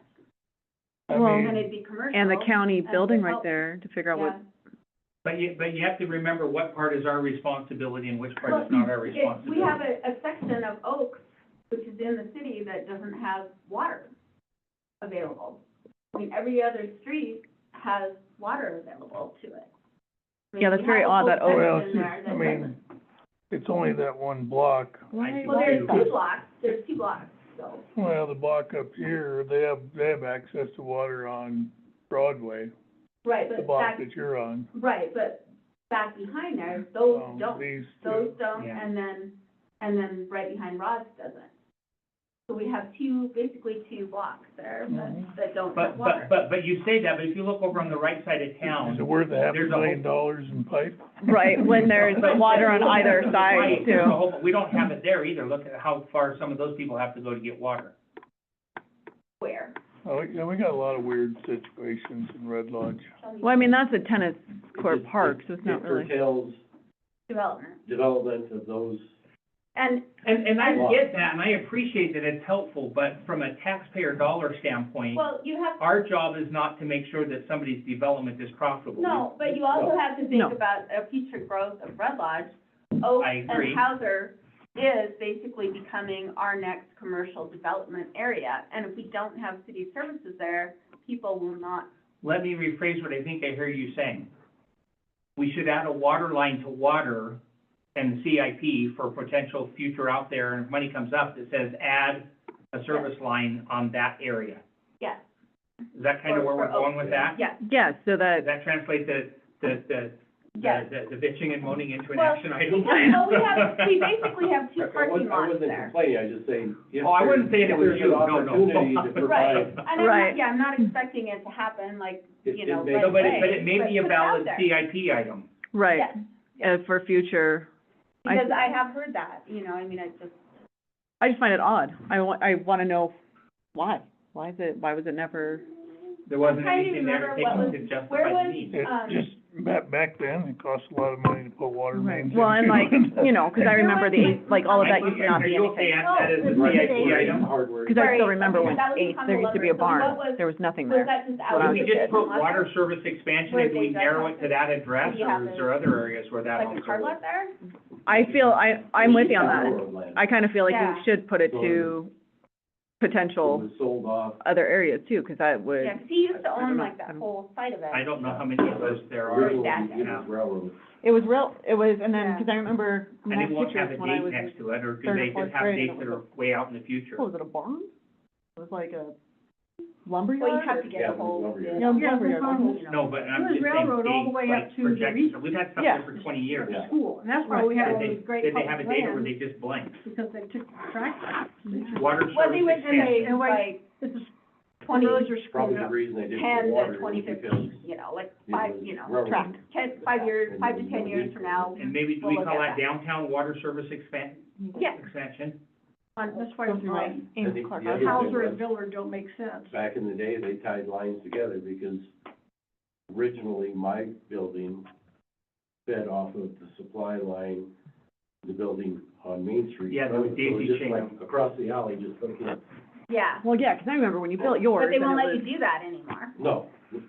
I Well, and mean, it'd be commercial. And the county and building would right help. there to figure out what, Yeah. But you have to remember what part is our responsibility and which part is Well, not our We responsibility. have a section of Oaks, which is in the city, that doesn't have water available. I mean, every other street has water available to it. I mean, Yeah, that's we very have a odd whole that Oaks- Well, section it's there just, that I mean, doesn't. it's only that one block. Why, Well, why there's is two that? blocks, so. Well, the block up here, they have access to water on Broadway, Right, the but block back, that you're on. right, but back behind there, those don't, These those two. don't, Yeah. and then right behind Rod's doesn't. So we have basically two blocks there that don't have water. But you say that, but if you look over on the right side of Is town, it worth There's a whole- $500,000 in pipe? Right, when there's water on either side right, there's a too. whole, we don't have it there either. Look at how far some of those people have to go to get water. Where? Oh, yeah, we got a lot of weird situations in Red Lodge. Well, I mean, that's a tennis court It- park, so it's not really. It curtails Development. development of those, And, And I get that, and I appreciate that it's helpful, but from a taxpayer dollar standpoint, well, you have, our job is not to make sure that somebody's development is profitable. no, but you also have to think No. about a future growth of Red Lodge. Oak I and agree. Hauser is basically becoming our next commercial development area. And if we don't have city services there, people will not. Let me rephrase what I think I hear you saying. We should add a water line to water and CIP for potential future out there, and if money comes up that says add a service line on that area. Yes, Is that kind of where For we're Oak. going with that? yes, Yeah, so Does that, that translate yes. the bitching and moaning into an Well, action item? we basically have two I parking lots wasn't there. complaining, I was just saying, if Oh, I wasn't saying it was there's you. an No, no. opportunity to Right, provide, and I'm Right. not, I'm not expecting it to happen like, It- you it know, may- right No, but away, it may be a put it out valid there. CIP item. right, Yes, for future, because I have heard that, you know, I mean, I just find it odd. I wanna know why. Why was it never, There wasn't trying to anything there to remember take what to where justify the was, need. It just, back then, it cost a lot of money to put water right, mains in. well, and like, you know, 'cause I remember the, like, all of that used to not Are be you okay anything. adding that as a No, CIP item? hardware. Cause I still Sorry, remember okay, when that was eighth, on there the used to be a letter. So what barn, was- there was nothing was there. that just out When I of was Did the we just put system? water service expansion, Where and do we they narrow it just- to that address, Did you or have is there other areas where that Like also a car lot works? there? I feel, I'm with you on that. Railroad land. I kinda feel like Yeah. we should put it to It potential was sold off, other areas too, 'cause that would, Yeah, 'cause he used to I don't own know. like that whole side of it. I don't know how many of those there are. originally, that, it yeah. was railroad. it was and then, Yeah. 'cause I remember And my it won't have a pictures when I date was in, next to it, or do third or they fourth just have grade, and dates it that was are way out in the future? what was it, a barn? It was like a lumberyard? Well, you have to or- get Yeah, a whole. lumberyard. bid. Yeah, Yeah, lumberyard. it's on No, but I'm It was just saying railroad all the dates, way up like to the projections. We've had stuff Yeah. there for 20 years. Yeah. school, and that's why we had all Did these great they have a public date, or were lands, they just blank? because they took track. Water Well, they service went, and they, expansion. like, It's a, 20, roads are screwed Probably the up. reason they didn't 10 put water to in 2015, because you know, like it five, was you know, railroad. track. 5 years, 5 to 10 years from now. And maybe, do we We'll look call at that downtown water service Yeah. expansion? That's why Go through my I Ames think Clark. the other thing Hauser and was- Villard don't make sense. back in the day, they tied lines together because originally my building fed off of the supply line, the building on Main Street. Yeah, there was So daisy just chain. like across the alley, just like, Yeah, Well, yeah, 'cause I remember when you built yours, but they and won't it let you was- do that anymore. no.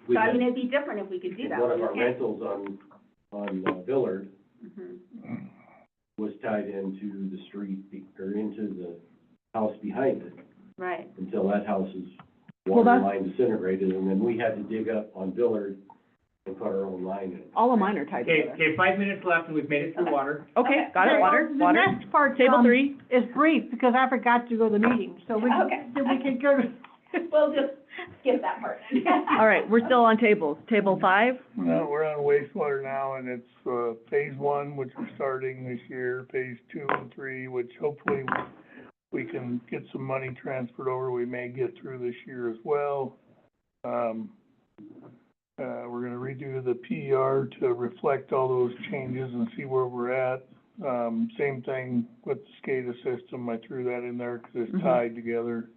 we So I had- mean, it'd be different if we could do that. One of but our we can't. rentals on Villard Mhm. was tied into the street, or into the house behind it, Right. until that house's Well, water that's- line disintegrated, and then we had to dig up on Villard and put our own line in. all of mine are tied Okay, together. okay, 5 minutes left, and we've made it through Okay. water. Okay, got it, Okay, water, The water. next part, Table 3, is brief, because I forgot to go to the meeting, so we, Okay. then we can go to. We'll just skip that part. all right, we're still on tables. Table 5, No, we're on wastewater now, and it's, phase 1, which we're starting this year, phase 2 and 3, which hopefully we can get some money transferred over, we may get through this year as well. We're gonna redo the PER to reflect all those changes and see where we're at. Same thing with the SCADA system, I threw that in there because it's Mhm. tied together.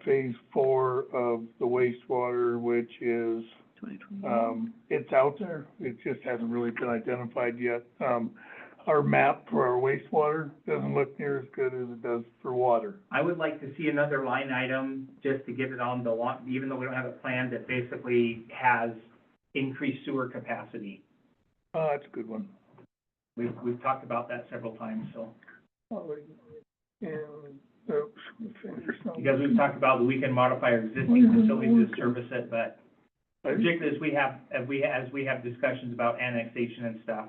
Phase 4 of the wastewater, which is 2020. it's out there, it just hasn't really been identified yet. Our map for our wastewater doesn't look near as good as it does for water. I would like to see another line item, just to get it on the even though we don't have a plan that basically has increased sewer capacity. That's a good one. We've talked about that several times, so. And, oops, my finger's not- Because we've talked about that we can modify our existing facilities to service it, but particularly as we have discussions about annexation and stuff,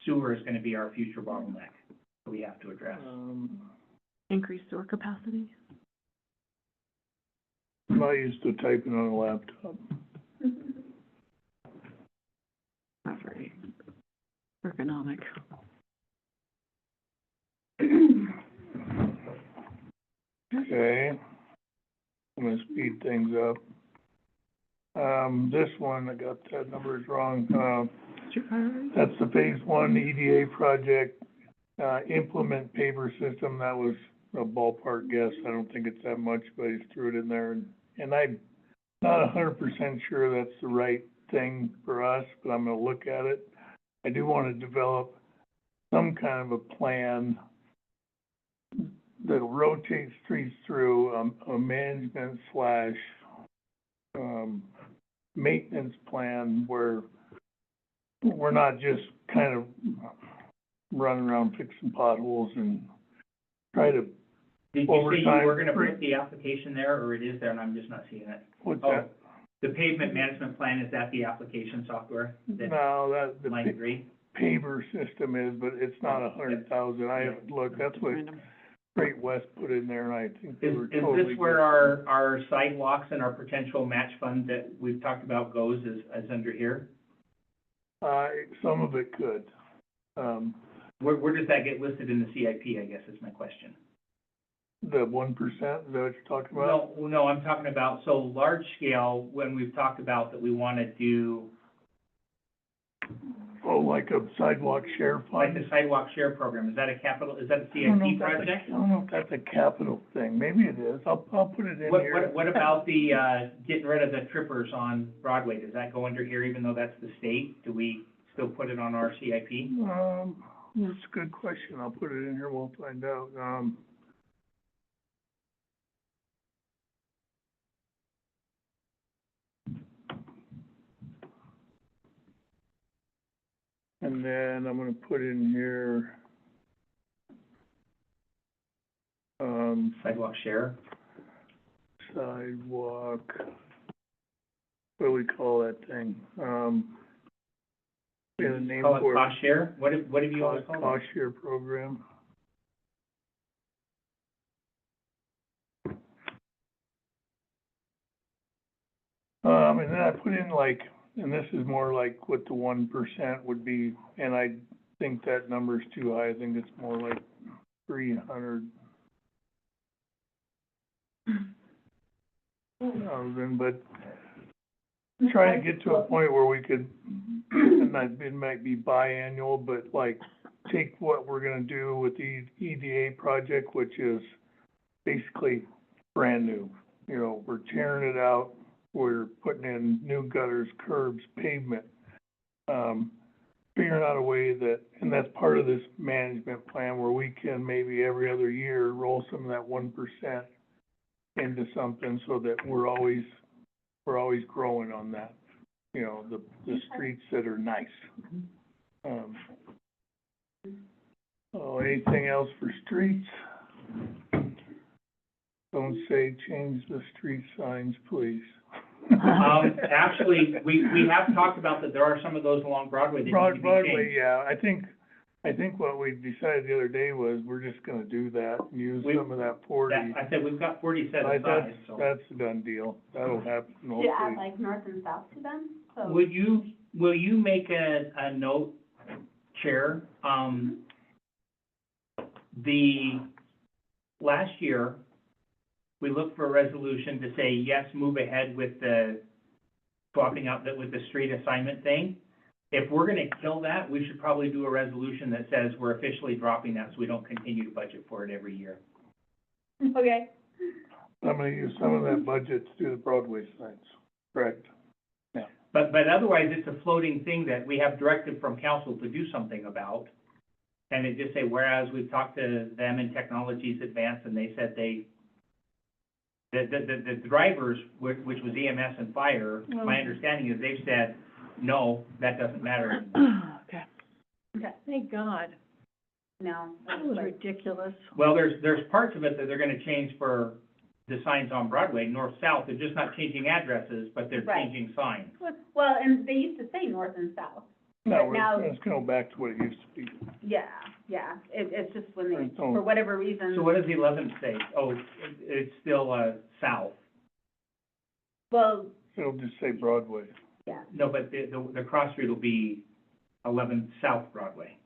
sewer is gonna be our future bottleneck. we have to address. Increase sewer capacity? I'm not used to typing on a laptop. Not very ergonomic. Okay. I'm gonna speed things up. This one, I got that numbers wrong. Street priorities? That's the phase one EDA project, implement paper system. That was a ballpark guess. I don't think it's that much, but I just threw it in there. And I'm not 100% sure that's the right thing for us, but I'm gonna look at it. I do wanna develop some kind of a plan that'll rotate streets through, a management slash, maintenance plan where we're not just kind of running around fixing potholes and try to, Did you say you Overtime. were gonna put the application there, or it is there and I'm just not seeing it? what's Oh, that? the pavement management plan, is that the application software? That No, that, the line three? paver system is, but it's not 100,000. I haven't looked, that's what Random. Great West put in there, and I think they Is, were is totally this where good. our sidewalks and our potential match fund that we've talked about goes, is under here? Some of it could. Where does that get listed in the CIP, I guess is my question? The 1%, is that what you're talking about? No, I'm talking about, so large scale, when we've talked about that we wanna do, Oh, like a sidewalk share like fund? the sidewalk share program, is that a I don't know CIP if that's a- project? I don't know if that's a capital thing, maybe it is, I'll put it in What, here. what about the, getting rid of the trippers on Broadway, does that go under here even though that's the state? Do we still put it on our CIP? That's a good question, I'll put it in here, we'll find out. And then I'm gonna put in here, Sidewalk share? sidewalk, what do we call that thing? We have a name Call it for it. cost share? What have you always called it? Cost share program. And then I put in like, and this is more like what the 1% would be, and I think that number's too high, I think it's more like 300,000, but trying to get to a point where we could, and it might be biannual, but like, take what we're gonna do with the EDA project, which is basically brand new. You know, we're tearing it out, we're putting in new gutters, curbs, pavement. Figuring out a way that, and that's part of this management plan where we can maybe every other year roll some of that 1% into something so that we're always growing on that. You know, the streets that are nice. Anything else for streets? Don't say change the street signs, please. Actually, we have talked about that there are some of those along Broadway that need to be Broadway, changed. yeah, I think what we decided the other day was we're just gonna do that and use some of that 40. I said, we've got 40 set Like, aside, so. That's a done deal, that'll happen To add hopefully. like north and south to them, so. Will you make a note, Chair? Last year, we looked for a resolution to say, yes, move ahead with the swapping out with the street assignment thing. If we're gonna kill that, we should probably do a resolution that says we're officially dropping that, so we don't continue to budget for it every year. Okay. I'm gonna use some of that budget to do the Broadway signs, correct? But otherwise, it's a floating thing that we have directive from council to do something about. And it just say, whereas we've talked to them in Technologies Advanced, and they said the drivers, which was EMS and fire, my understanding is they've said, no, that doesn't matter anymore. Okay. Okay. Thank God. No. That was ridiculous. Well, there's parts of it that they're gonna change for the signs on Broadway, north-south, they're just not changing addresses, but they're Right. changing signs. Well, and they used to say north and south. No, But now- let's go back to what it used to be. Yeah, Yeah, it's just when they, Right, so- for whatever reason. So what does 11 say? Oh, it's still, south. Well, It'll just say Broadway. yeah, No, but the cross street will be 11 South Broadway,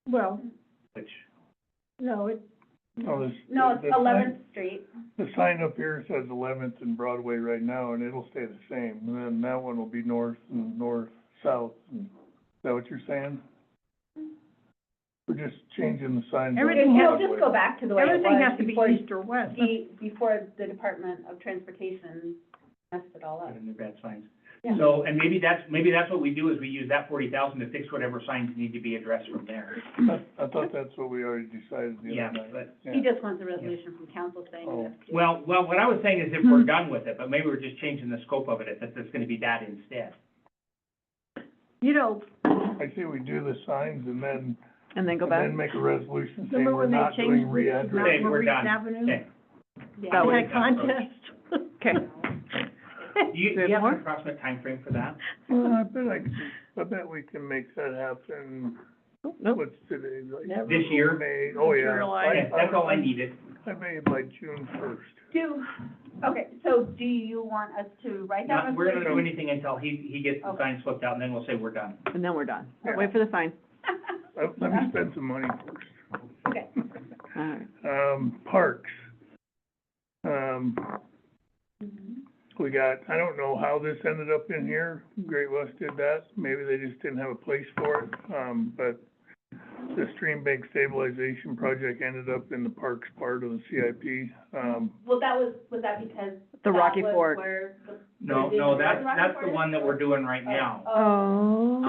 Well, which, no, Oh, this. no, it's the sign- 11th Street. The sign up here says 11th and Broadway right now, and it'll stay the same. And then that one will be north and north-south. Is that what you're saying? We're just changing the signs on Everything It'll Broadway. just go back to the way it was. everything has to be before- east or west. Before the Department of Transportation messed it all up. and the bad signs. Yeah. So, and maybe that's what we do, is we use that 40,000 to fix whatever signs need to be addressed from there. I thought that's what we already decided the Yeah, other night. but, Yeah. He just wants a resolution from council saying Oh. that. well, what I was saying is if we're done with it, but maybe we're just changing the scope of it, that it's gonna be that instead. You know, I say we do the signs and then, And then go and back? then make a resolution saying remember we're when they not doing changed this to readdress. Mount Okay, we're Maurice done. Avenue? Okay. Yeah. That They way- had contest. Okay. Do you Do you have have more? an approximate timeframe for that? Well, I bet we can make that happen. Nope. What's today, like? Never. This year? May, oh, yeah. Materialize. Okay, that's all I needed. I made by June 1st. Okay, so do you want us to write that Not, we're gonna resolution? do anything until he gets the Okay. signs flipped out, and then we'll say we're done. And then we're done. Yeah. Wait for the sign. Let me spend some money first. Okay. All right. Parks. We got, I don't know how this ended up in here, Great West did that, maybe they just didn't have a place for it, but the stream bank stabilization project ended up in the parks part of the CIP, Well, was that because? The Rocky that was Fork. where the- No, that's the one that we're doing right now. Oh,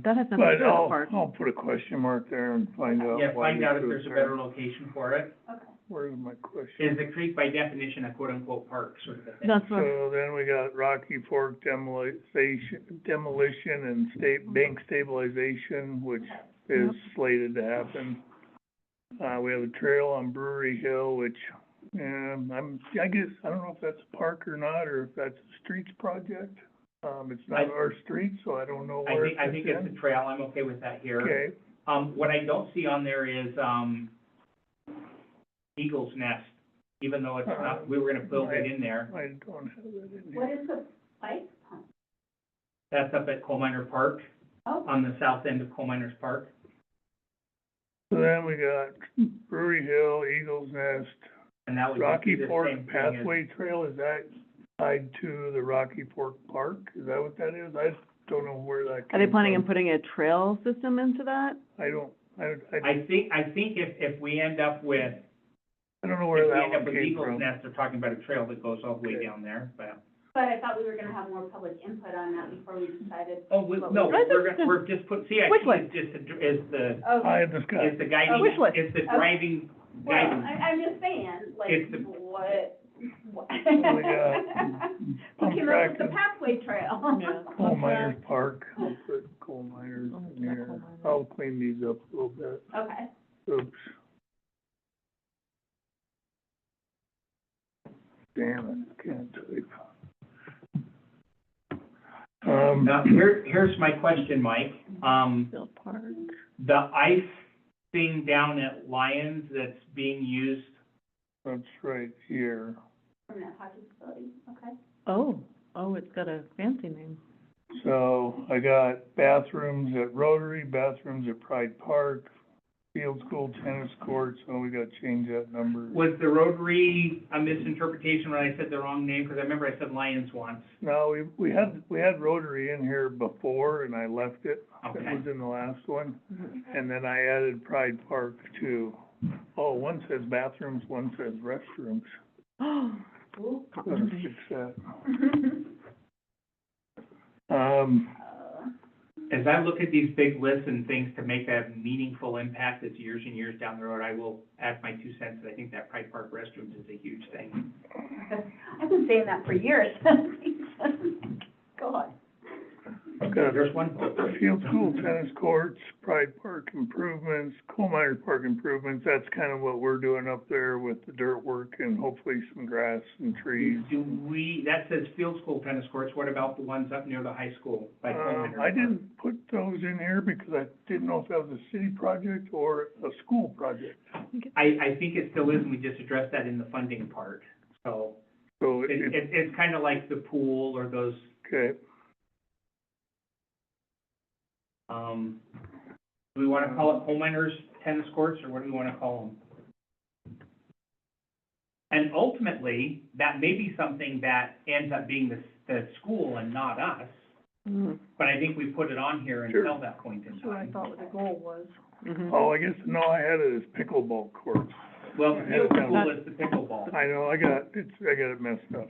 that has nothing to but do with the park. I'll put a question mark there and find out Yeah, why find we out if do it there's a there. better location for it. Okay. Where's my question? Is the creek by definition a quote-unquote park sort of a thing? That's what, So then we got Rocky Fork demolition and bank stabilization, which is slated to happen. We have a trail on Brewery Hill, which, I guess, I don't know if that's a park or not, or if that's a streets project. It's not our street, so I don't know where it I think fits it's in. a trail, I'm okay with that here. Okay, What I don't see on there is, Eagle's Nest, even though it's not, we were gonna build it in there. I don't have that in What here. is the pipe pump? That's up at Coal Miner Park, Oh, on the south end of Coal Miners Park. So then we got Brewery Hill, Eagles Nest, And that would just Rocky be the Fork same thing as. Pathway Trail, is that tied to the Rocky Fork Park? Is that what that is? I don't know where that are they came planning on from. putting a trail system into that? I don't I think if we end up with, I don't know if where we that end up one with came Eagle's from. Nest, they're talking about a trail that goes all the way Okay. down there, but. but I thought we were gonna have more public input on that before we decided. Oh, no, Right, we're just put, CIP Wish list. is just, is the, I Okay, discussed. is the guiding, wish list. is the driving well, guidance. I'm just saying, like, It's the- what? we got Who came up with the Pump track. pathway trail? Yeah. Coal Miners Park, I'll put Coal Miners Oh, in not here. Coal Miners. I'll clean these up a little bit. Okay. Oops. Damn it, can't type. Now, here's my question, Mike. Bill Park. The ice thing down at Lyons that's being used, That's right here. From that hockey facility, okay. Oh, it's got a fancy name. So I got bathrooms at Rotary, bathrooms at Pride Park, field school, tennis courts, so we gotta change that number. was the Rotary a misinterpretation when I said the wrong name? Because I remember I said Lyons once. No, we had Rotary in here before and I left it. It Okay. was in the last one. And then I added Pride Park too. Oh, one says bathrooms, one says restrooms. Ooh. Let's fix that. As I look at these big lists and things to make a meaningful impact that's years and years down the road, I will add my 2 cents. I think that Pride Park restrooms is a huge thing. I've been saying that for years. Go on. got There's one. Field School tennis courts, Pride Park improvements, Coal Miners Park improvements, that's kind of what we're doing up there with the dirt work and hopefully some grass and trees. That says field school tennis courts, what about the ones up near the high school? By Coal Miners I Park? didn't put those in here because I didn't know if that was a city project or a school project. I think it still is, and we just addressed that in the funding part, so. So It's kind of like the pool or those, okay, do we want to call it Coal Miners tennis courts, or what do we want to call them? And ultimately, that may be something that ends up being the school and not us, Mhm. but I think we put it on here Sure. until that point in That's what I time. thought what the goal was. Mhm. oh, I guess, no, I had it as pickleball courts. Well, the field school is the pickleball. I know, I got it messed up.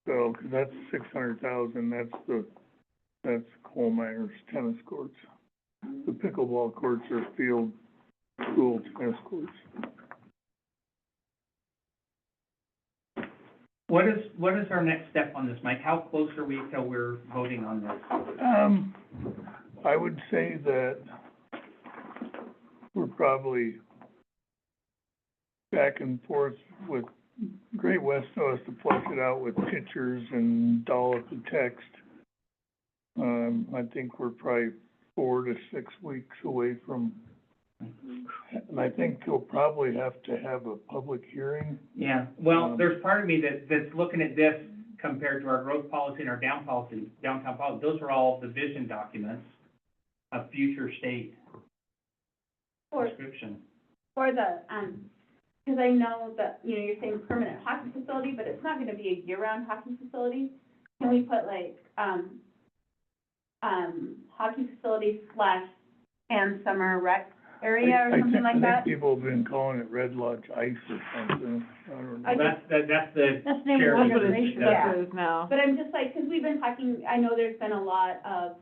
So, 'cause that's 600,000, that's Coal Miners tennis courts. The pickleball courts are field school tennis courts. What is our next step on this, Mike? How close are we till we're voting on this? I would say that we're probably back and forth with Great West, so has to flush it out with pictures and dollop the text. I think we're probably 4 to 6 weeks away from, and I think you'll probably have to have a public hearing. Yeah, well, there's part of me that's looking at this compared to our growth policy and our downtown policy. Those are all the vision documents of future state Or, description. or the, because I know that, you know, you're saying permanent hockey facility, but it's not gonna be a year-round hockey facility. Can we put like, hockey facility / and summer rec area or something like I that? think people have been calling it Red Lodge Ice or something, I don't know. I Well, that's the That's the name of the charity. organization. Yeah. That's what it is now. But I'm just like, because we've been talking, I know there's been a lot of,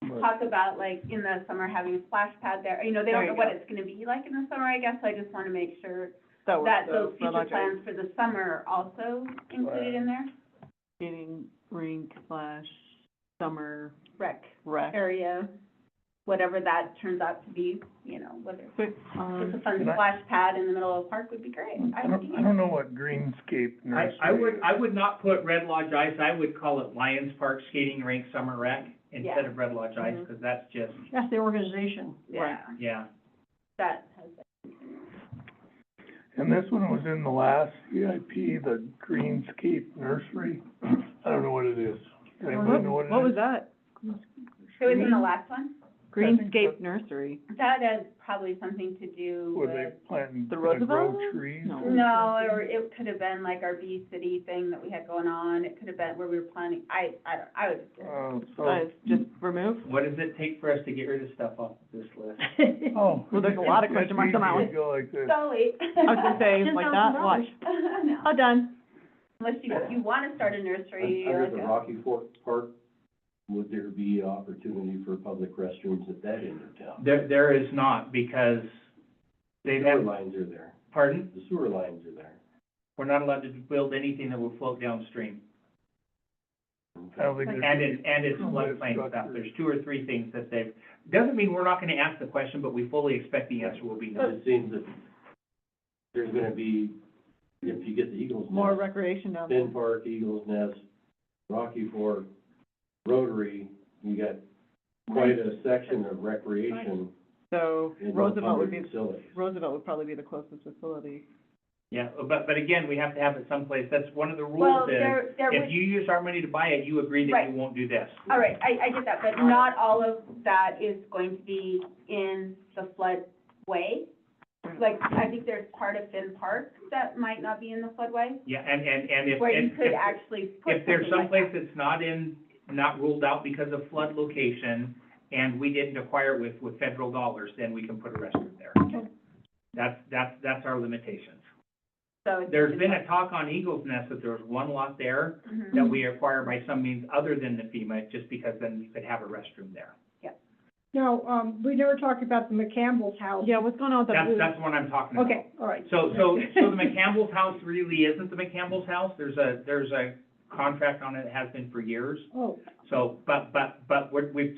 But- talk about like in the summer having a splash pad there, you know, they There don't you know what go. it's gonna be like in the summer, I guess, so I just wanna make sure That was that the those Red future Lodge plans for the summer are also included in there. Skating rink / summer Rec rec. area, whatever that turns out to be, you know, whether Quick, it's a fun Can I- splash pad in the middle of a park would be great. I don't know what Greenscape Nursery I would not put Red Lodge Ice, I would call it Lions Park Skating Rink Summer Rec instead Yeah. of Red Lodge Ice, Mhm. because that's just, That's the organization. Yeah, yeah. that has that. And this one was in the last CIP, the Greenscape Nursery. I don't know what it is. Does anybody know what it is? What was that? It was in the last one? Greenscape Nursery. That has probably something to do Were with. they planting, The gonna grow Roosevelt? trees? No. No, or it could have been like our Bee City thing that we had going on, it could have been where we were planning, I would just. So, Just remove? What does it take for us to get rid of stuff off this list? oh. Well, there's a lot of question marks on that one. It's easy to go like this. So wait. I was gonna say, like that, watch. No, Oh, done. unless you wanna start a nursery, Under like the a, Rocky Fork Park, would there be opportunity for public restrooms at that end of town? There is not, because they Sewer have, lines are there, pardon? the sewer lines are there. We're not allowed to build anything that will float downstream. I don't think And there's, it's floodplain stuff, there's 2 or 3 things that they've, doesn't mean we're not gonna ask the question, but we fully expect the answer will be no. It seems that there's gonna be, if you get the Eagles More Nest, recreation down there. Finn Park, Eagles Nest, Rocky Fork, Rotary, you got quite a section of recreation So in those Roosevelt would public be, facilities. Roosevelt would probably be the closest facility. Yeah, but again, we have to have it someplace, that's one of the well, rules is, there would. if you use our money to buy it, you agree that Right. you won't do this. All right, I get that, but not all of that is going to be in the floodway. Like, I think there's part of Finn Park that might not be in the floodway, Yeah, and if, where you if, could actually put if there's something like someplace that's not ruled out because of flood location, and we didn't acquire it with federal dollars, then we can put a restroom there. That's our limitations. that. So it's There's just been like- a talk on Eagles Nest that there was one lot there Mhm. that we acquired by some means other than the FEMA, just because then you could have a restroom there. Now, we never talked about the McCampbell's house. Yeah, what's going on with the? That's what I'm talking about. Okay, all right. So the McCampbell's house really isn't the McCampell's house. There's a contract on it, it has been for years. Oh, So, but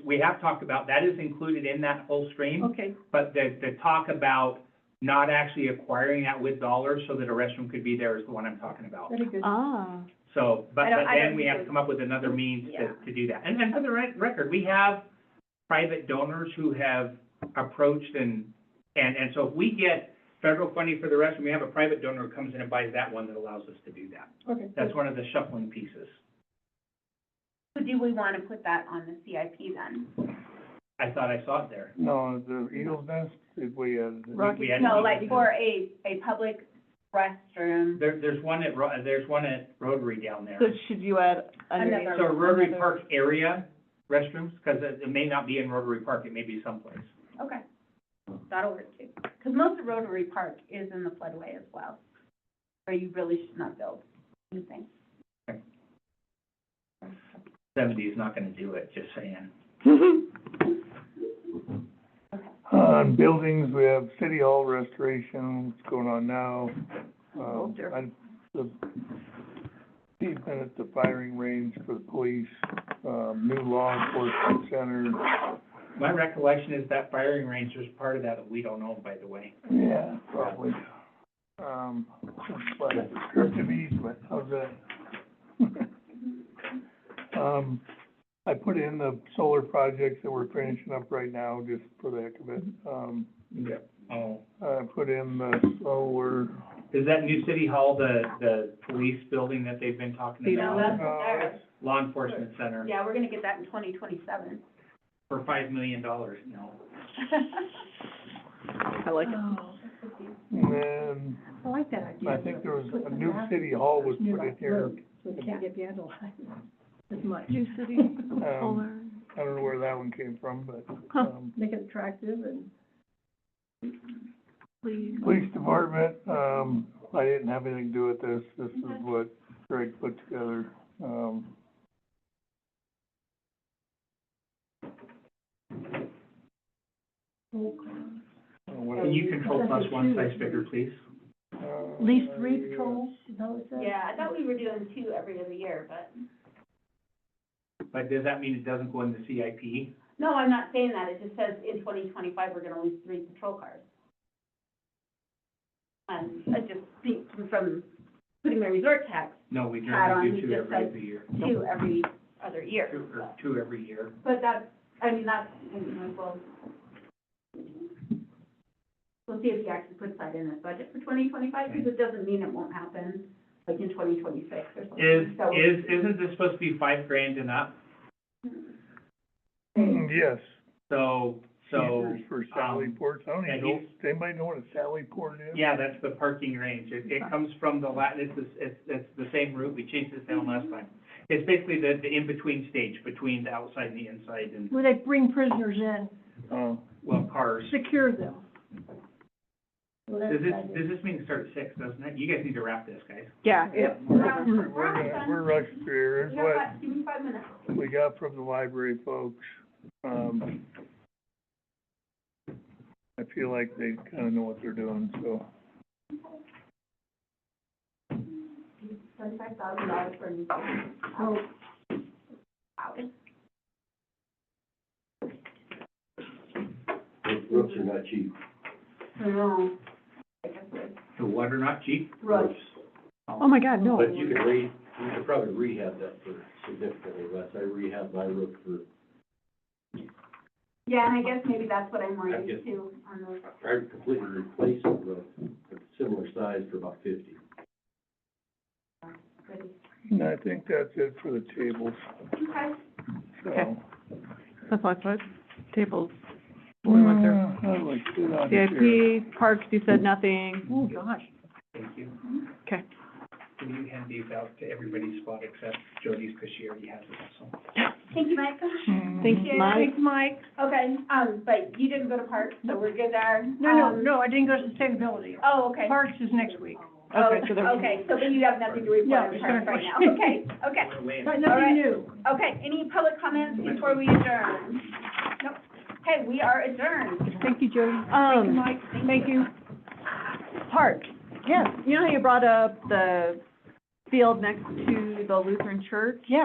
we have talked about, that is included in that whole stream. okay, But the talk about not actually acquiring that with dollars so that a restroom could be there is the one I'm talking about. very good. Ah, So, but I don't then we have to usually- come up with another means Yeah. to do that. And for the record, we have private donors who have approached and so if we get federal funding for the restroom, we have a private donor who comes in and buys that one that allows us to do that. Okay, That's one of the shuffling pieces. So do we want to put that on the CIP then? I thought I saw it there. No, the Eagles Nest, did we added it? Rocky- We had- No, like for a public restroom. There's one at Rotary down there. so should you add underneath? Another- So Rotary another- Park area restrooms, because it may not be in Rotary Park, it may be someplace. Okay, that'll work too. Because most of Rotary Park is in the floodway as well, where you really should not build anything. 70 is not gonna do it, just saying. On buildings, we have City Hall restoration, what's going on now. Oh, dear. The pavement at the firing range for the police, new law enforcement center. My recollection is that firing range was part of that we don't own, by the way. Yeah, probably. But descriptive easement, how's that? I put in the solar projects that we're finishing up right now, just for the heck of it. Oh, I put in the solar, is that new City Hall, the police building that they've been talking No, about? that's not there. Law Enforcement Center Yeah, we're gonna get that in 2027. for $5 million, no. I like it. Oh, and then I like that idea. I think there was Put a some new grass City Hall was near put in that here. road, so it can't get vandalized as much. New city, solar. I don't know where that one came from, but, Huh. Make it attractive and, Please. police department, I didn't have anything to do with this. This is what Greg put together. What Can you control plus one size bigger, please? uh, at least 3 patrols, is that what it says? Yeah, I thought we were doing 2 every other year, but, But does that mean it doesn't go in the CIP? no, I'm not saying that. It just says in 2025, we're gonna lose 3 patrol cars. And I just think from putting my resort tax, No, we Add on, generally do he 2 just every said- other year. 2 every other year. Two every year. But that's, I mean, that's, we'll see if he actually puts that in his budget for 2025, because it doesn't mean it won't happen, like in 2026 or something. So- Isn't this supposed to be $5,000 and up? Yes. So, Here's for Sally Port, I don't yeah, even know, does anybody know what a Sally Port is? yeah, that's the parking range. It comes from the it's the same route. We chased this down last time. It's basically the in-between stage between the outside and the inside and, Where they bring prisoners in, Oh, well, cars. secure them. Well, that's Does this, what I does this mean it starts at 6, doesn't it? You guys need to wrap this, guys. Yeah, Yep. we're rushing through here, You here's know what what, give me 5 minutes. we got from the library folks. I feel like they kinda know what they're doing, so. $75,000 for a new phone. Oh, Wow. Roofs are not cheap. I know. I guess it's The water not cheap? rough. Oh, my God, no. But you could probably rehab that for significantly less. I rehabbed my roof for, Yeah, and I guess maybe that's what I'm I worried guess- too, on those. I completely replaced the roof, a similar size for about 50. And I think that's it for the tables, Okay. so. Okay. That's all I put, tables, we went through. I'd like to sit on the chair. CIP, parks, you said nothing, oh, gosh. Thank you. okay. Can you hand these out to everybody's spot except Jody's, because she already has it, so. Thank you, Mike. Thanks, Yeah. Mike. Thanks, Mike. Okay, but you didn't go to Parks, so we're good there. No, I didn't go to sustainability. Oh, okay. Parks is next week. Okay, so there- Okay, so then you have nothing to report No, on Parks right now. Okay, okay. But All right. nothing new. Okay, any public comments before we adjourn? Nope. Okay, we are adjourned. Thank you, Jody. Thank you, Mike. Thank you. Park, yes, you know how you brought up the field next to the Lutheran church. Yeah.